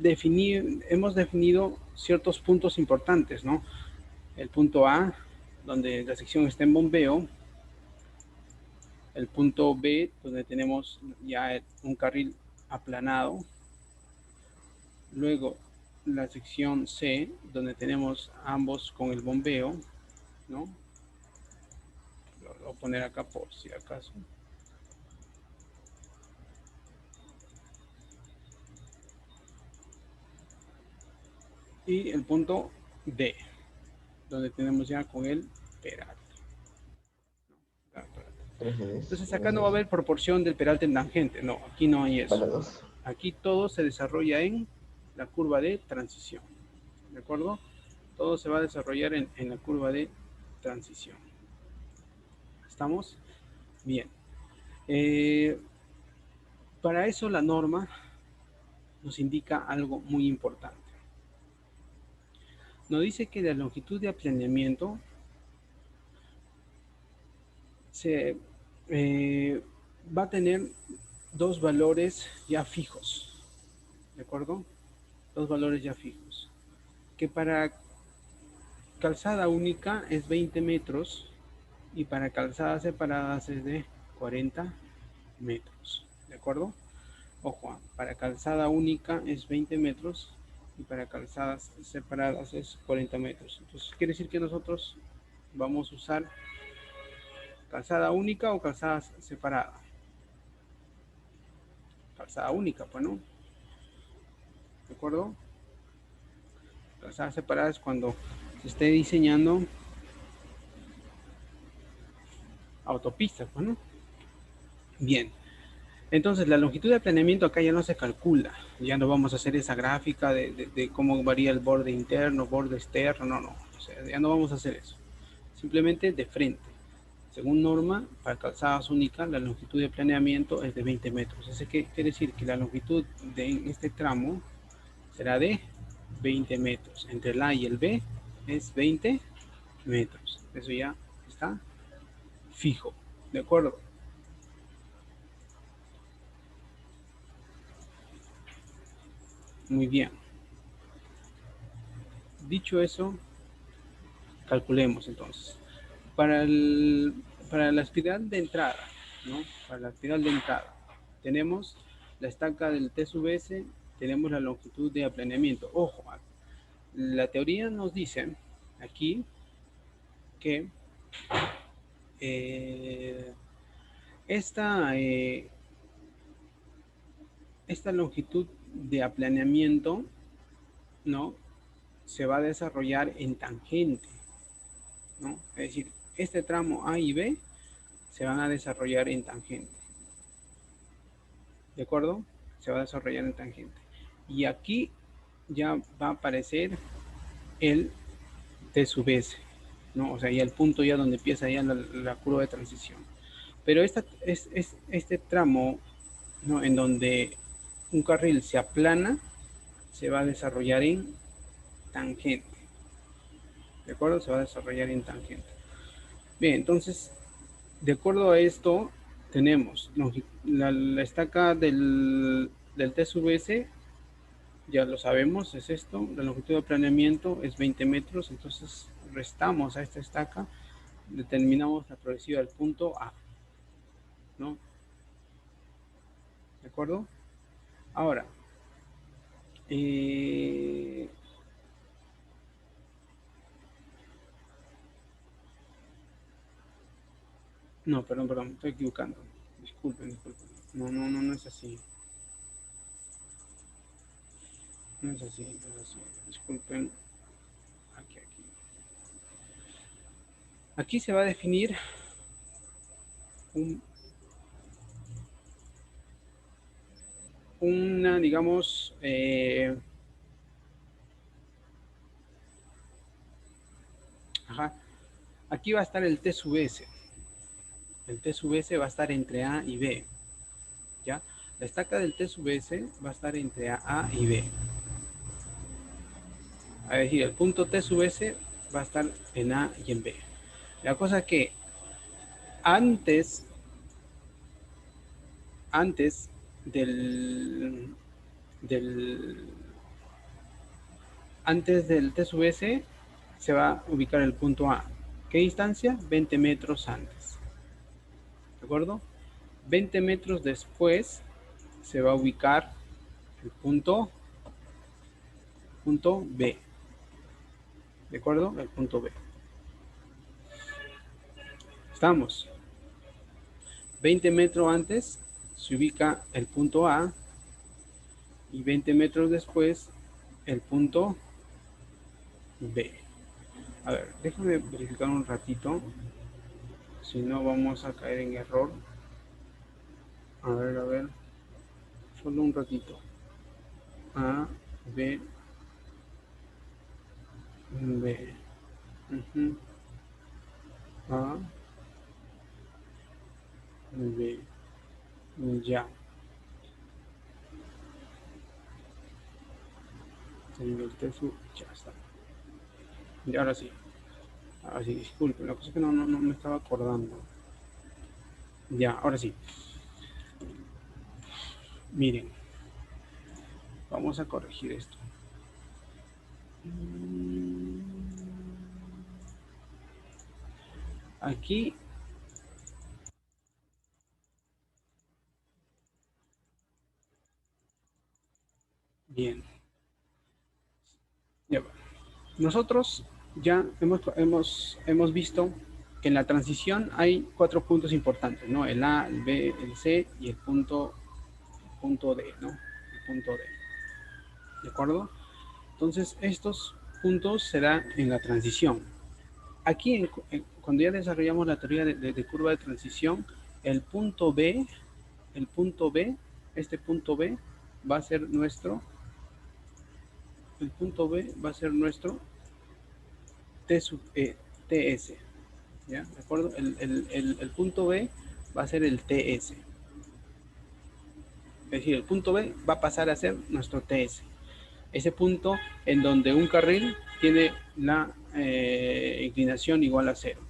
hemos definido ciertos puntos importantes, ¿no? El punto A, donde la sección está en bombeo. El punto B, donde tenemos ya un carril aplanado. Luego la sección C, donde tenemos ambos con el bombeo, ¿no? Lo voy a poner acá por si acaso. Y el punto D, donde tenemos ya con el peralte. Entonces acá no va a haber proporción del peralte en tangente, no, aquí no hay eso. Aquí todo se desarrolla en la curva de transición, ¿de acuerdo? Todo se va a desarrollar en la curva de transición. ¿Estamos? Bien. Para eso la norma nos indica algo muy importante. Nos dice que la longitud de aplaneamiento va a tener dos valores ya fijos, ¿de acuerdo? Dos valores ya fijos. Que para calzada única es 20 metros y para calzadas separadas es de 40 metros, ¿de acuerdo? Ojo, para calzada única es 20 metros y para calzadas separadas es 40 metros. Entonces quiere decir que nosotros vamos a usar calzada única o calzada separada. Calzada única, pues, ¿no? ¿De acuerdo? Calzada separada es cuando se esté diseñando autopistas, pues, ¿no? Bien. Entonces, la longitud de aplaneamiento acá ya no se calcula. Ya no vamos a hacer esa gráfica de cómo varía el borde interno, borde externo. No, no. O sea, ya no vamos a hacer eso. Simplemente de frente. Según norma, para calzadas únicas, la longitud de planeamiento es de 20 metros. Así que quiere decir que la longitud de este tramo será de 20 metros. Entre el A y el B es 20 metros. Eso ya está fijo. ¿De acuerdo? Muy bien. Dicho eso, calculemos entonces. Para la espiral de entrada, ¿no? Para la espiral de entrada, tenemos la estaca del T sub S, tenemos la longitud de aplanamiento. Ojo, la teoría nos dice aquí que esta longitud de aplanamiento, ¿no?, se va a desarrollar en tangente, ¿no? Es decir, este tramo A y B se van a desarrollar en tangente. ¿De acuerdo? Se va a desarrollar en tangente. Y aquí ya va a aparecer el T sub S, ¿no? O sea, ya el punto ya donde empieza ya la curva de transición. Pero este tramo, ¿no?, en donde un carril se aplana, se va a desarrollar en tangente. ¿De acuerdo? Se va a desarrollar en tangente. Bien, entonces, de acuerdo a esto, tenemos la estaca del T sub S, ya lo sabemos, es esto. La longitud de planeamiento es 20 metros, entonces restamos a esta estaca, determinamos la progresiva del punto A, ¿no? ¿De acuerdo? Ahora, no, perdón, estoy equivocando. Disculpen. No es así. No es así. Disculpen. Aquí. Aquí se va a definir una, digamos, aquí va a estar el T sub S. El T sub S va a estar entre A y B, ¿ya? La estaca del T sub S va a estar entre A y B. Es decir, el punto T sub S va a estar en A y en B. La cosa es que antes del T sub S se va a ubicar el punto A. ¿Qué distancia? 20 metros antes. ¿De acuerdo? 20 metros después se va a ubicar el punto B. ¿De acuerdo? El punto B. Estamos. 20 metros antes se ubica el punto A y 20 metros después el punto B. A ver, déjame verificar un ratito. Si no, vamos a caer en error. A ver. Solo un ratito. A, B, B. A, B. Ya. Ya está. Y ahora sí. Disculpen. La cosa es que no me estaba acordando. Ya, ahora sí. Miren. Vamos a corregir esto. Aquí. Bien. Ya va. Nosotros ya hemos visto que en la transición hay 4 puntos importantes, ¿no? El A, el B, el C y el punto D, ¿no? El punto D. ¿De acuerdo? Entonces, estos puntos se dan en la transición. Aquí, cuando ya desarrollamos la teoría de curva de transición, el punto B, este punto B va a ser nuestro, TS, ¿ya? ¿De acuerdo? El punto B va a ser el TS. Es decir, el punto B va a pasar a ser nuestro TS. Ese punto en donde un carril tiene la inclinación igual a 0.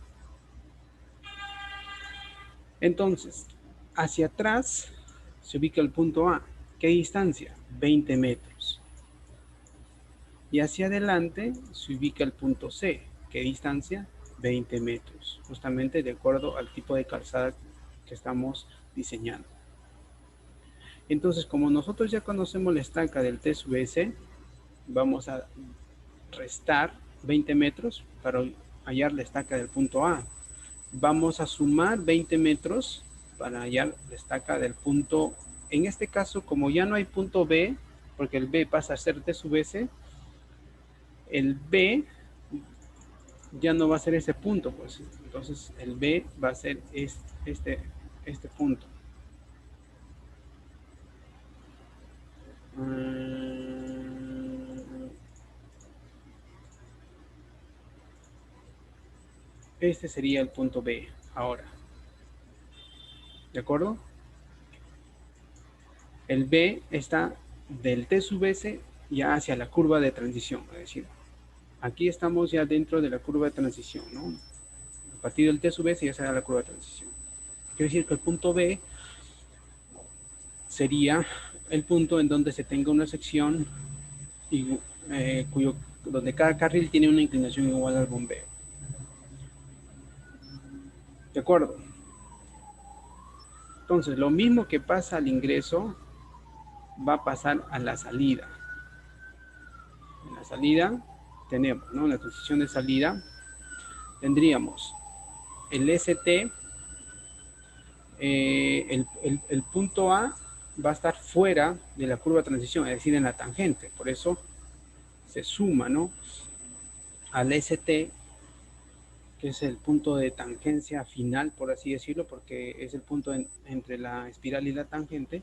Entonces, hacia atrás se ubica el punto A. ¿Qué distancia? 20 metros. Y hacia adelante se ubica el punto C. ¿Qué distancia? 20 metros. Justamente de acuerdo al tipo de calzada que estamos diseñando. Entonces, como nosotros ya conocemos la estaca del T sub S, vamos a restar 20 metros para hallar la estaca del punto A. Vamos a sumar 20 metros para hallar la estaca del punto. En este caso, como ya no hay punto B, porque el B pasa a ser T sub S, el B ya no va a ser ese punto, pues. Entonces, el B va a ser este punto. Este sería el punto B ahora. ¿De acuerdo? El B está del T sub S ya hacia la curva de transición. Es decir, aquí estamos ya dentro de la curva de transición, ¿no? A partir del T sub S ya será la curva de transición. Quiere decir que el punto B sería el punto en donde se tenga una sección y, donde cada carril tiene una inclinación igual al bombeo. ¿De acuerdo? Entonces, lo mismo que pasa al ingreso va a pasar a la salida. En la salida tenemos, ¿no? En la transición de salida tendríamos el ST, el punto A va a estar fuera de la curva de transición, es decir, en la tangente. Por eso se suma, ¿no? Al ST, que es el punto de tangencia final, por así decirlo, porque es el punto entre la espiral y la tangente.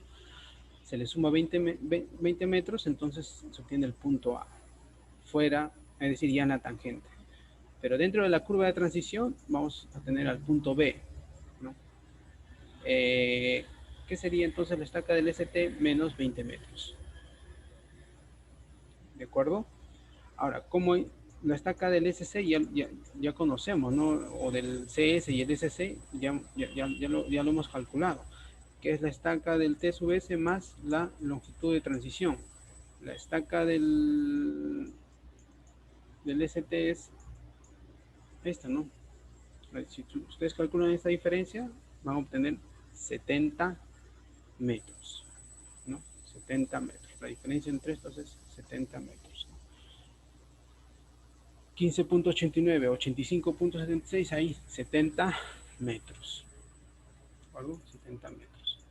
Se le suma 20 metros, entonces se obtiene el punto A, fuera, es decir, ya en la tangente. Pero dentro de la curva de transición vamos a tener al punto B, ¿no? ¿Qué sería entonces la estaca del ST? Menos 20 metros. ¿De acuerdo? Ahora, como la estaca del SC ya conocemos, ¿no? O del CS y el SC ya lo hemos calculado, que es la estaca del T sub S más la longitud de transición. La estaca del ST es esta, ¿no? Si ustedes calculan esta diferencia, van a obtener 70 metros, ¿no? 70 metros. La diferencia entre estos es 70 metros. 15.89, 85.76, ahí 70 metros. ¿Algo? 70 metros.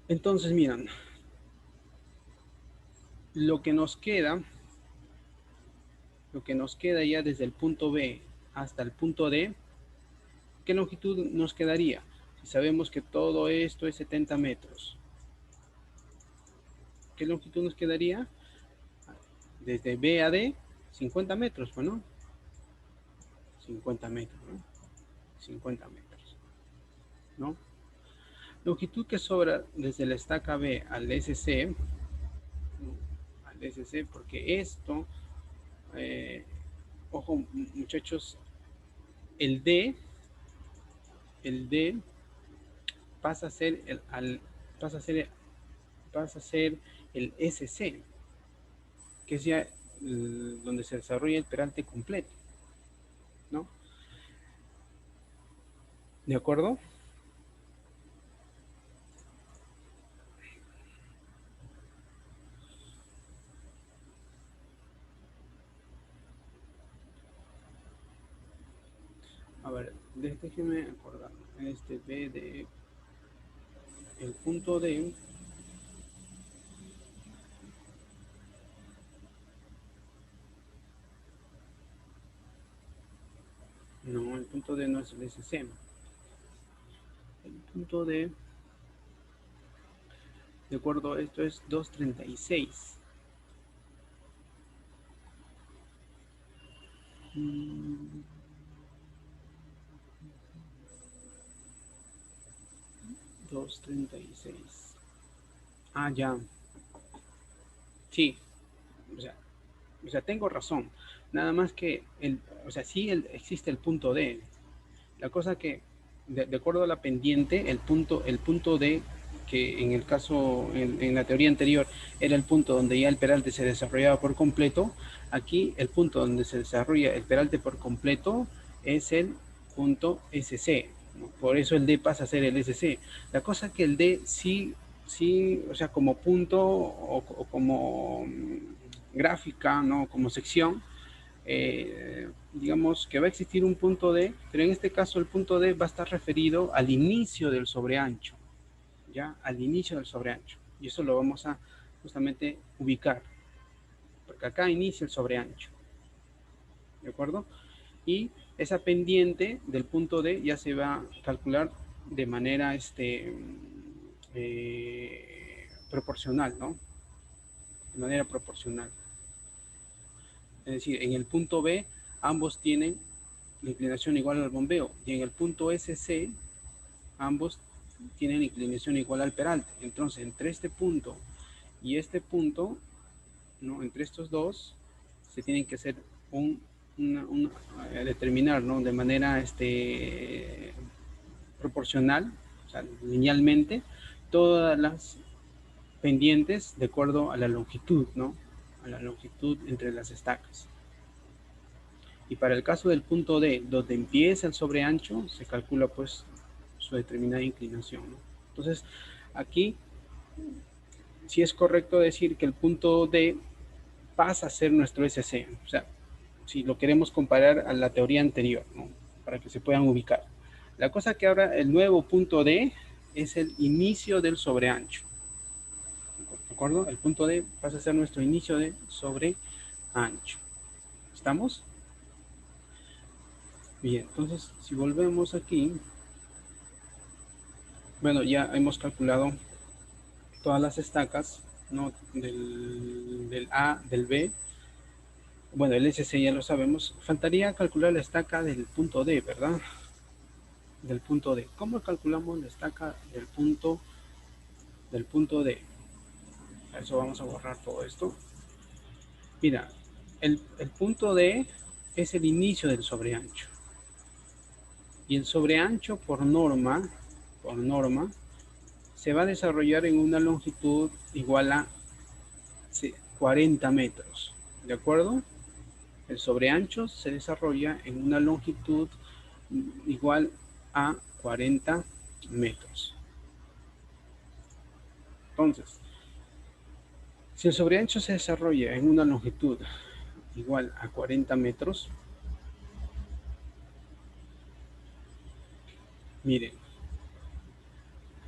Entonces, miran, lo que nos queda ya desde el punto B hasta el punto D, ¿qué longitud nos quedaría? Si sabemos que todo esto es 70 metros, ¿qué longitud nos quedaría? Desde B a D, 50 metros, bueno, 50 metros, ¿no? 50 metros, ¿no? Longitud que sobra desde la estaca B al SC, porque esto, ojo muchachos, el D pasa a ser el SC, que es ya donde se desarrolla el peralte completo, ¿no? ¿De acuerdo? A ver, déjenme acordar. Este B de el punto D no, el punto D no es el SC. El punto D, de acuerdo, esto es 236. 236. Ah, ya. Sí. O sea, O sea, tengo razón. Nada más que, o sea, sí existe el punto D. La cosa que, de acuerdo a la pendiente, el punto D, que en el caso, en la teoría anterior, era el punto donde ya el peralte se desarrollaba por completo. Aquí, el punto donde se desarrolla el peralte por completo es el punto SC, ¿no? Por eso el D pasa a ser el SC. La cosa que el D sí, o sea, como punto o como gráfica, ¿no? Como sección, digamos que va a existir un punto D, pero en este caso el punto D va a estar referido al inicio del sobreancho, ¿ya? Al inicio del sobreancho. Y eso lo vamos a justamente ubicar, porque acá inicia el sobreancho, ¿de acuerdo? Y esa pendiente del punto D ya se va a calcular de manera proporcional, ¿no? De manera proporcional. Es decir, en el punto B ambos tienen la inclinación igual al bombeo, y en el punto SC ambos tienen la inclinación igual al peralte. Entonces, entre este punto y este punto, ¿no? Entre estos dos, se tienen que hacer determinar, ¿no? De manera proporcional, o sea, linealmente, todas las pendientes de acuerdo a la longitud, ¿no? A la longitud entre las estacas. Y para el caso del punto D, donde empieza el sobreancho, se calcula pues su determinada inclinación, ¿no? Entonces, aquí sí es correcto decir que el punto D pasa a ser nuestro SC. O sea, si lo queremos comparar a la teoría anterior, ¿no? Para que se puedan ubicar. La cosa que ahora el nuevo punto D es el inicio del sobreancho. ¿De acuerdo? El punto D pasa a ser nuestro inicio de sobreancho. ¿Estamos? Bien, entonces si volvemos aquí, bueno, ya hemos calculado todas las estacas, ¿no? Del A, del B. Bueno, el SC ya lo sabemos. Faltaría calcular la estaca del punto D, ¿verdad? Del punto D. ¿Cómo calculamos la estaca del punto D? A eso vamos a borrar todo esto. Mira, el punto D es el inicio del sobreancho. Y el sobreancho por norma, se va a desarrollar en una longitud igual a 40 metros. ¿De acuerdo? El sobreancho se desarrolla en una longitud igual a 40 metros. Entonces, si el sobreancho se desarrolla en una longitud igual a 40 metros, miren,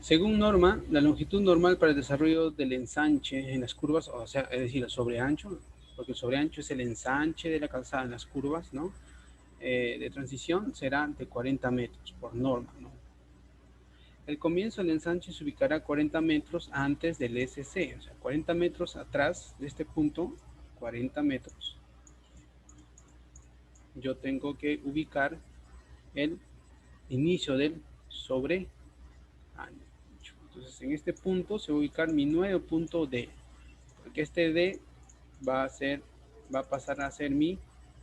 según norma, la longitud normal para el desarrollo del ensanche en las curvas, o sea, es decir, el sobreancho, porque el sobreancho es el ensanche de la calzada en las curvas, ¿no? De transición será de 40 metros por norma, ¿no? El comienzo del ensanche se ubicará 40 metros antes del SC, o sea, 40 metros atrás de este punto, 40 metros. Yo tengo que ubicar el inicio del sobreancho. Entonces, en este punto se va a ubicar mi nuevo punto D, porque este D va a pasar a ser mi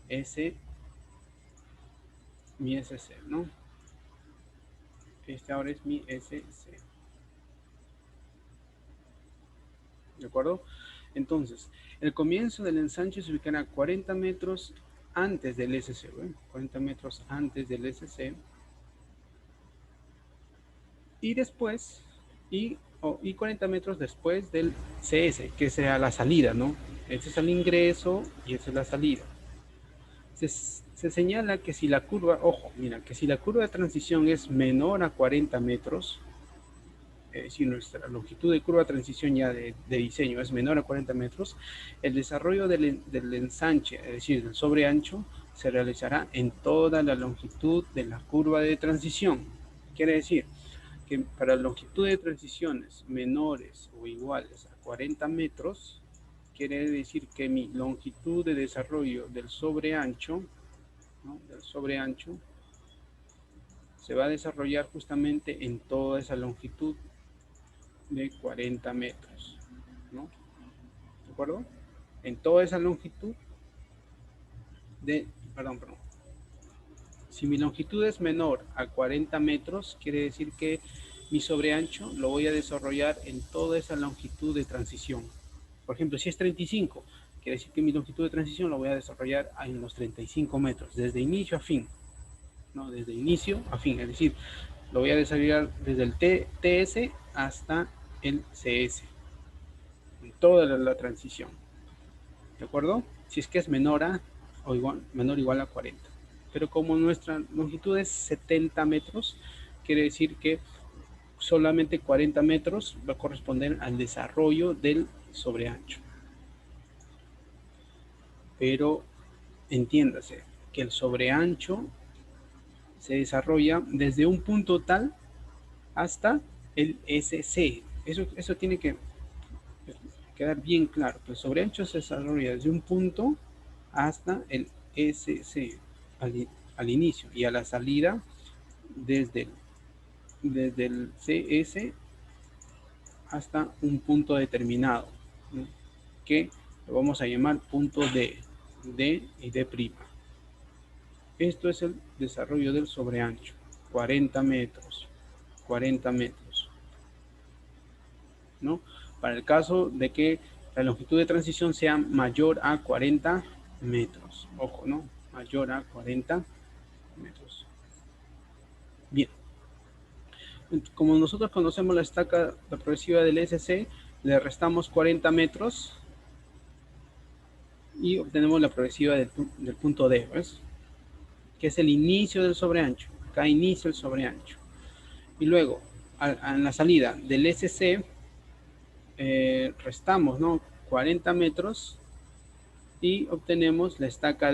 SC, ¿no? Este ahora es mi SC. ¿De acuerdo? Entonces, el comienzo del ensanche se ubicará 40 metros antes del SC, ¿ven? 40 metros antes del SC. Y después, y 40 metros después del CS, que sea la salida, ¿no? Este es el ingreso y esta es la salida. Se señala que si la curva, ojo, mira, que si la curva de transición es menor a 40 metros, si nuestra longitud de curva de transición ya de diseño es menor a 40 metros, el desarrollo del ensanche, es decir, del sobreancho, se realizará en toda la longitud de la curva de transición. Quiere decir que para longitud de transiciones menores o iguales a 40 metros, quiere decir que mi longitud de desarrollo del sobreancho, ¿no? Del sobreancho, se va a desarrollar justamente en toda esa longitud de 40 metros, ¿no? ¿De acuerdo? En toda esa longitud perdón. Si mi longitud es menor a 40 metros, quiere decir que mi sobreancho lo voy a desarrollar en toda esa longitud de transición. Por ejemplo, si es 35, quiere decir que mi longitud de transición lo voy a desarrollar en los 35 metros, desde inicio a fin. ¿No? Desde inicio a fin, es decir, lo voy a desarrollar desde el TS hasta el CS, en toda la transición. ¿De acuerdo? Si es que es menor o igual a 40. Pero como nuestra longitud es 70 metros, quiere decir que solamente 40 metros va a corresponder al desarrollo del sobreancho. Pero entiéndase que el sobreancho se desarrolla desde un punto tal hasta el SC. Eso tiene que quedar bien claro. El sobreancho se desarrolla desde un punto hasta el SC al inicio, y a la salida desde el CS hasta un punto determinado, ¿no? Que lo vamos a llamar punto D y D'. Esto es el desarrollo del sobreancho, 40 metros, ¿no? Para el caso de que la longitud de transición sea mayor a 40 metros, ojo, ¿no? Mayor a 40 metros. Bien. Como nosotros conocemos la estaca progresiva del SC, le restamos 40 metros y obtenemos la progresiva del punto D, ¿ves? Que es el inicio del sobreancho. Acá inicia el sobreancho. Y luego, en la salida del SC, restamos, ¿no? 40 metros y obtenemos la estaca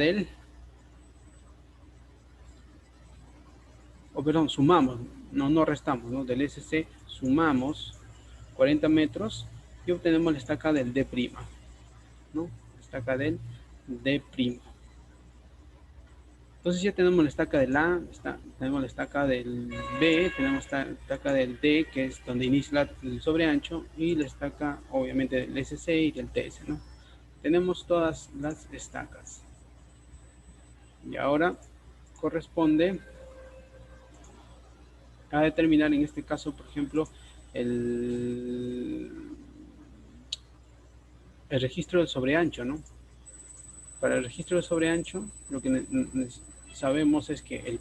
sumamos, no restamos, ¿no? Del SC sumamos 40 metros y obtenemos la estaca del D', ¿no? La estaca del D'. Entonces ya tenemos la estaca del A, tenemos la estaca del B, tenemos la estaca del D, que es donde inicia el sobreancho, y la estaca obviamente del SC y del TS, ¿no? Tenemos todas las estacas. Y ahora corresponde a determinar en este caso, por ejemplo, el registro del sobreancho, ¿no? Para el registro del sobreancho, lo que sabemos es que el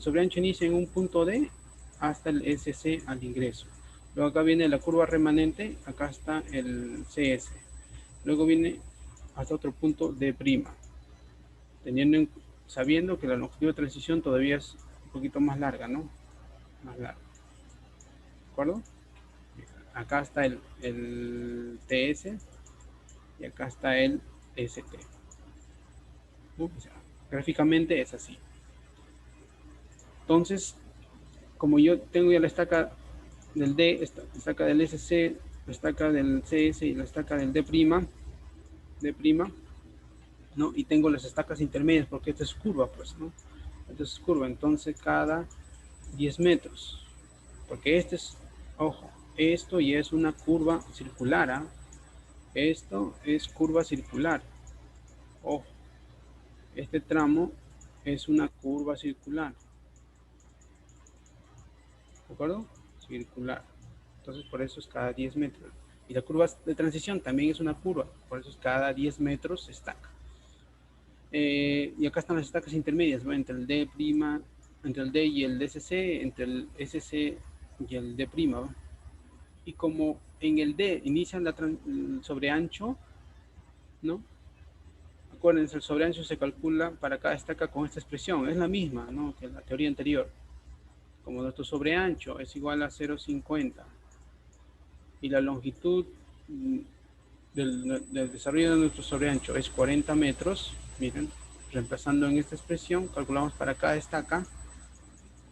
sobreancho inicia en un punto D hasta el SC al ingreso. Luego acá viene la curva remanente, acá está el CS. Luego viene hasta otro punto D', sabiendo que la longitud de transición todavía es un poquito más larga, ¿no? Más larga. ¿De acuerdo? Acá está el TS y acá está el ST. O sea, gráficamente es así. Entonces, como yo tengo ya la estaca del D, la estaca del SC, la estaca del CS y la estaca del D', ¿no? Y tengo las estacas intermedias porque esta es curva, pues, ¿no? Esta es curva, entonces cada 10 metros, porque este es, ojo, esto ya es una curva circular, ¿eh? Esto es curva circular, ojo, este tramo es una curva circular, ¿de acuerdo? Circular. Entonces por eso es cada 10 metros. Y la curva de transición también es una curva, por eso es cada 10 metros se estaca. Y acá están las estacas intermedias, ¿no? Entre el D', entre el D y el SC, entre el SC y el D', ¿no? Y como en el D inician el sobreancho, ¿no? Acuérdense, el sobreancho se calcula para cada estaca con esta expresión, es la misma, ¿no? Que la teoría anterior. Como nuestro sobreancho es igual a 0,50 y la longitud del desarrollo de nuestro sobreancho es 40 metros, miren, reemplazando en esta expresión, calculamos para cada estaca,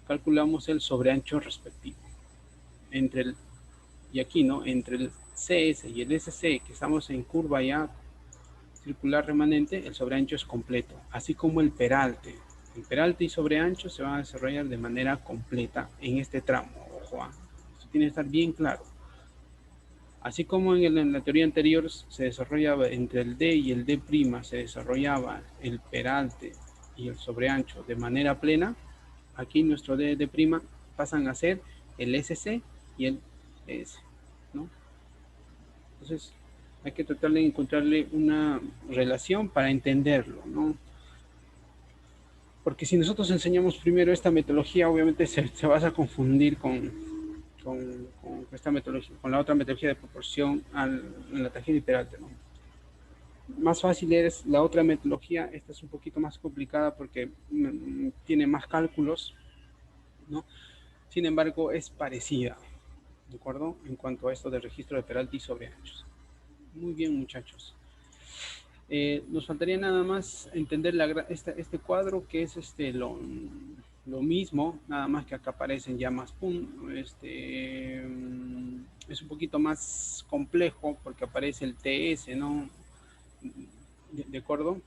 calculamos el sobreancho respectivo. Y aquí, ¿no? Entre el CS y el SC, que estamos en curva ya circular remanente, el sobreancho es completo, así como el peralte. El peralte y sobreancho se van a desarrollar de manera completa en este tramo. Ojo, esto tiene que estar bien claro. Así como en la teoría anterior se desarrollaba entre el D y el D', se desarrollaba el peralte y el sobreancho de manera plena, aquí nuestro D' pasan a ser el SC y el ES, ¿no? Entonces hay que tratar de encontrarle una relación para entenderlo, ¿no? Porque si nosotros enseñamos primero esta metodología, obviamente se vas a confundir con esta metodología, con la otra metodología de proporción en la tangente y peralte, ¿no? Más fácil es la otra metodología. Esta es un poquito más complicada porque tiene más cálculos, ¿no? Sin embargo, es parecida, ¿de acuerdo? En cuanto a esto del registro de peralte y sobreanchos. Muy bien, muchachos. Nos faltaría nada más entender este cuadro, que es lo mismo, nada más que acá aparecen ya más puntos. Es un poquito más complejo porque aparece el TS, ¿no? ¿De acuerdo?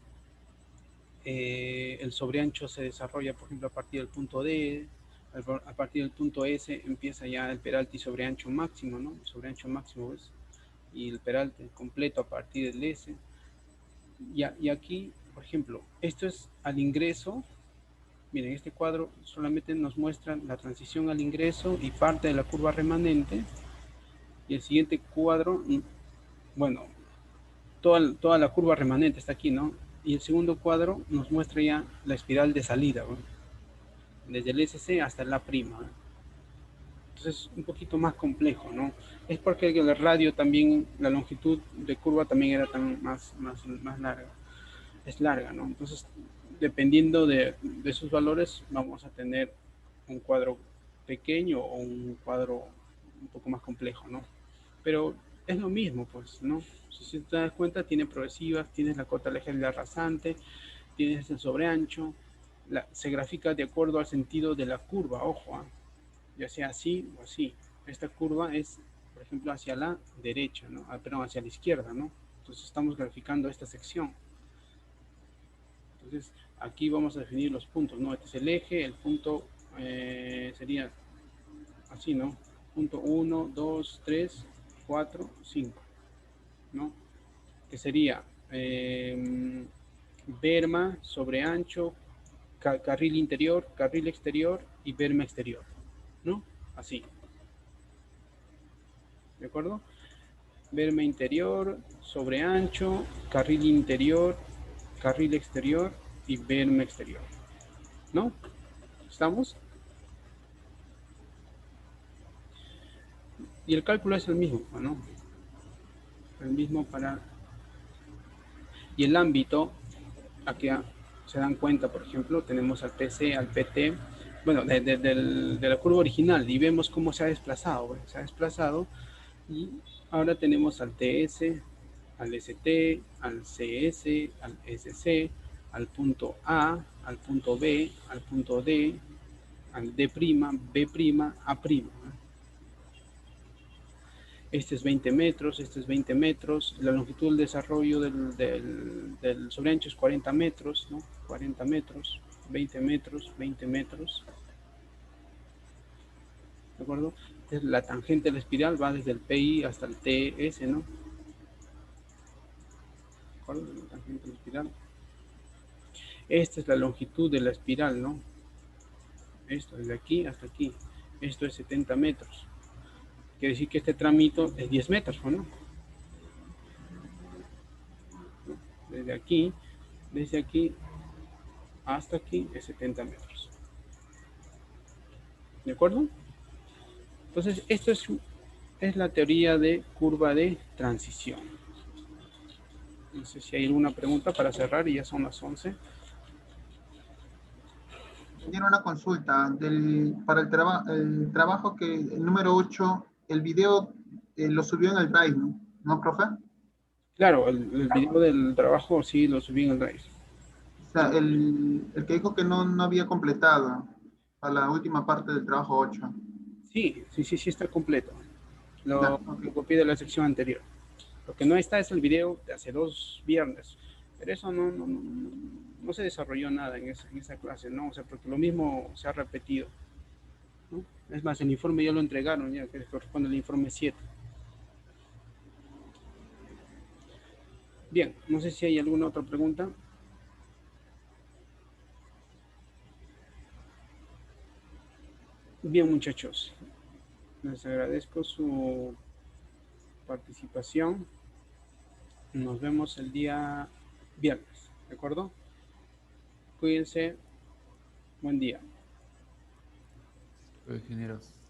El sobreancho se desarrolla, por ejemplo, a partir del punto D. A partir del punto S empieza ya el peralte y sobreancho máximo, ¿no? El sobreancho máximo, ¿ves? Y el peralte completo a partir del S. Y aquí, por ejemplo, esto es al ingreso. Miren, este cuadro solamente nos muestra la transición al ingreso y parte de la curva remanente. Y el siguiente cuadro, bueno, toda la curva remanente está aquí, ¿no? Y el segundo cuadro nos muestra ya la espiral de salida, ¿no? Desde el SC hasta la prima, ¿no? Entonces, un poquito más complejo, ¿no? Es porque el radio también, la longitud de curva también era más larga. Es larga, ¿no? Entonces, dependiendo de sus valores, vamos a tener un cuadro pequeño o un cuadro un poco más complejo, ¿no? Pero es lo mismo, pues, ¿no? Si te das cuenta, tiene progresivas, tienes la cota alejada rasante, tienes el sobreancho, se grafica de acuerdo al sentido de la curva, ojo, ¿eh? Ya sea así o así. Esta curva es, por ejemplo, hacia la derecha, ¿no? Perdón, hacia la izquierda, ¿no? Entonces estamos graficando esta sección. Entonces, aquí vamos a definir los puntos, ¿no? Este es el eje, el punto sería así, ¿no? Punto 1, 2, 3, 4, 5, ¿no? Que sería berma, sobreancho, carril interior, carril exterior y berma exterior, ¿no? Así. ¿De acuerdo? Berma interior, sobreancho, carril interior, carril exterior y berma exterior, ¿no? ¿Estamos? Y el cálculo es el mismo, ¿no? El mismo para... Y el ámbito, aquí se dan cuenta, por ejemplo, tenemos al PC, al PT, bueno, de la curva original, y vemos cómo se ha desplazado, ¿ves? Se ha desplazado, y ahora tenemos al TS, al ST, al CS, al SC, al punto A, al punto B, al punto D, al D', B', A', ¿no? Este es 20 metros, este es 20 metros, la longitud del desarrollo del sobreancho es 40 metros, ¿no? 40 metros, 20 metros, 20 metros, ¿de acuerdo? Entonces, la tangente de la espiral va desde el PI hasta el TS, ¿no? ¿De acuerdo? La tangente de la espiral. Esta es la longitud de la espiral, ¿no? Esto, desde aquí hasta aquí. Esto es 70 metros. Quiere decir que este tramito es 10 metros, ¿no? Desde aquí hasta aquí es 70 metros. ¿De acuerdo? Entonces, esto es la teoría de curva de transición. No sé si hay alguna pregunta para cerrar y ya son las 11. Tiene una consulta para el trabajo que el número 8, el video lo subió en el Drive, ¿no, profe? Claro, el video del trabajo sí lo subí en el Drive. O sea, el que dijo que no había completado a la última parte del trabajo 8. Sí está completo. Ya, Lo ok. copié de la sección anterior. Lo que no está es el video de hace 2 viernes. Pero eso no se desarrolló nada en esa clase, ¿no? O sea, porque lo mismo se ha repetido, ¿no? Es más, el informe ya lo entregaron, ya que corresponde al informe 7. Bien, no sé si hay alguna otra pregunta. Bien, muchachos, les agradezco su participación. Nos vemos el día viernes, ¿de acuerdo? Cuídense. Buen día. Ingenieros.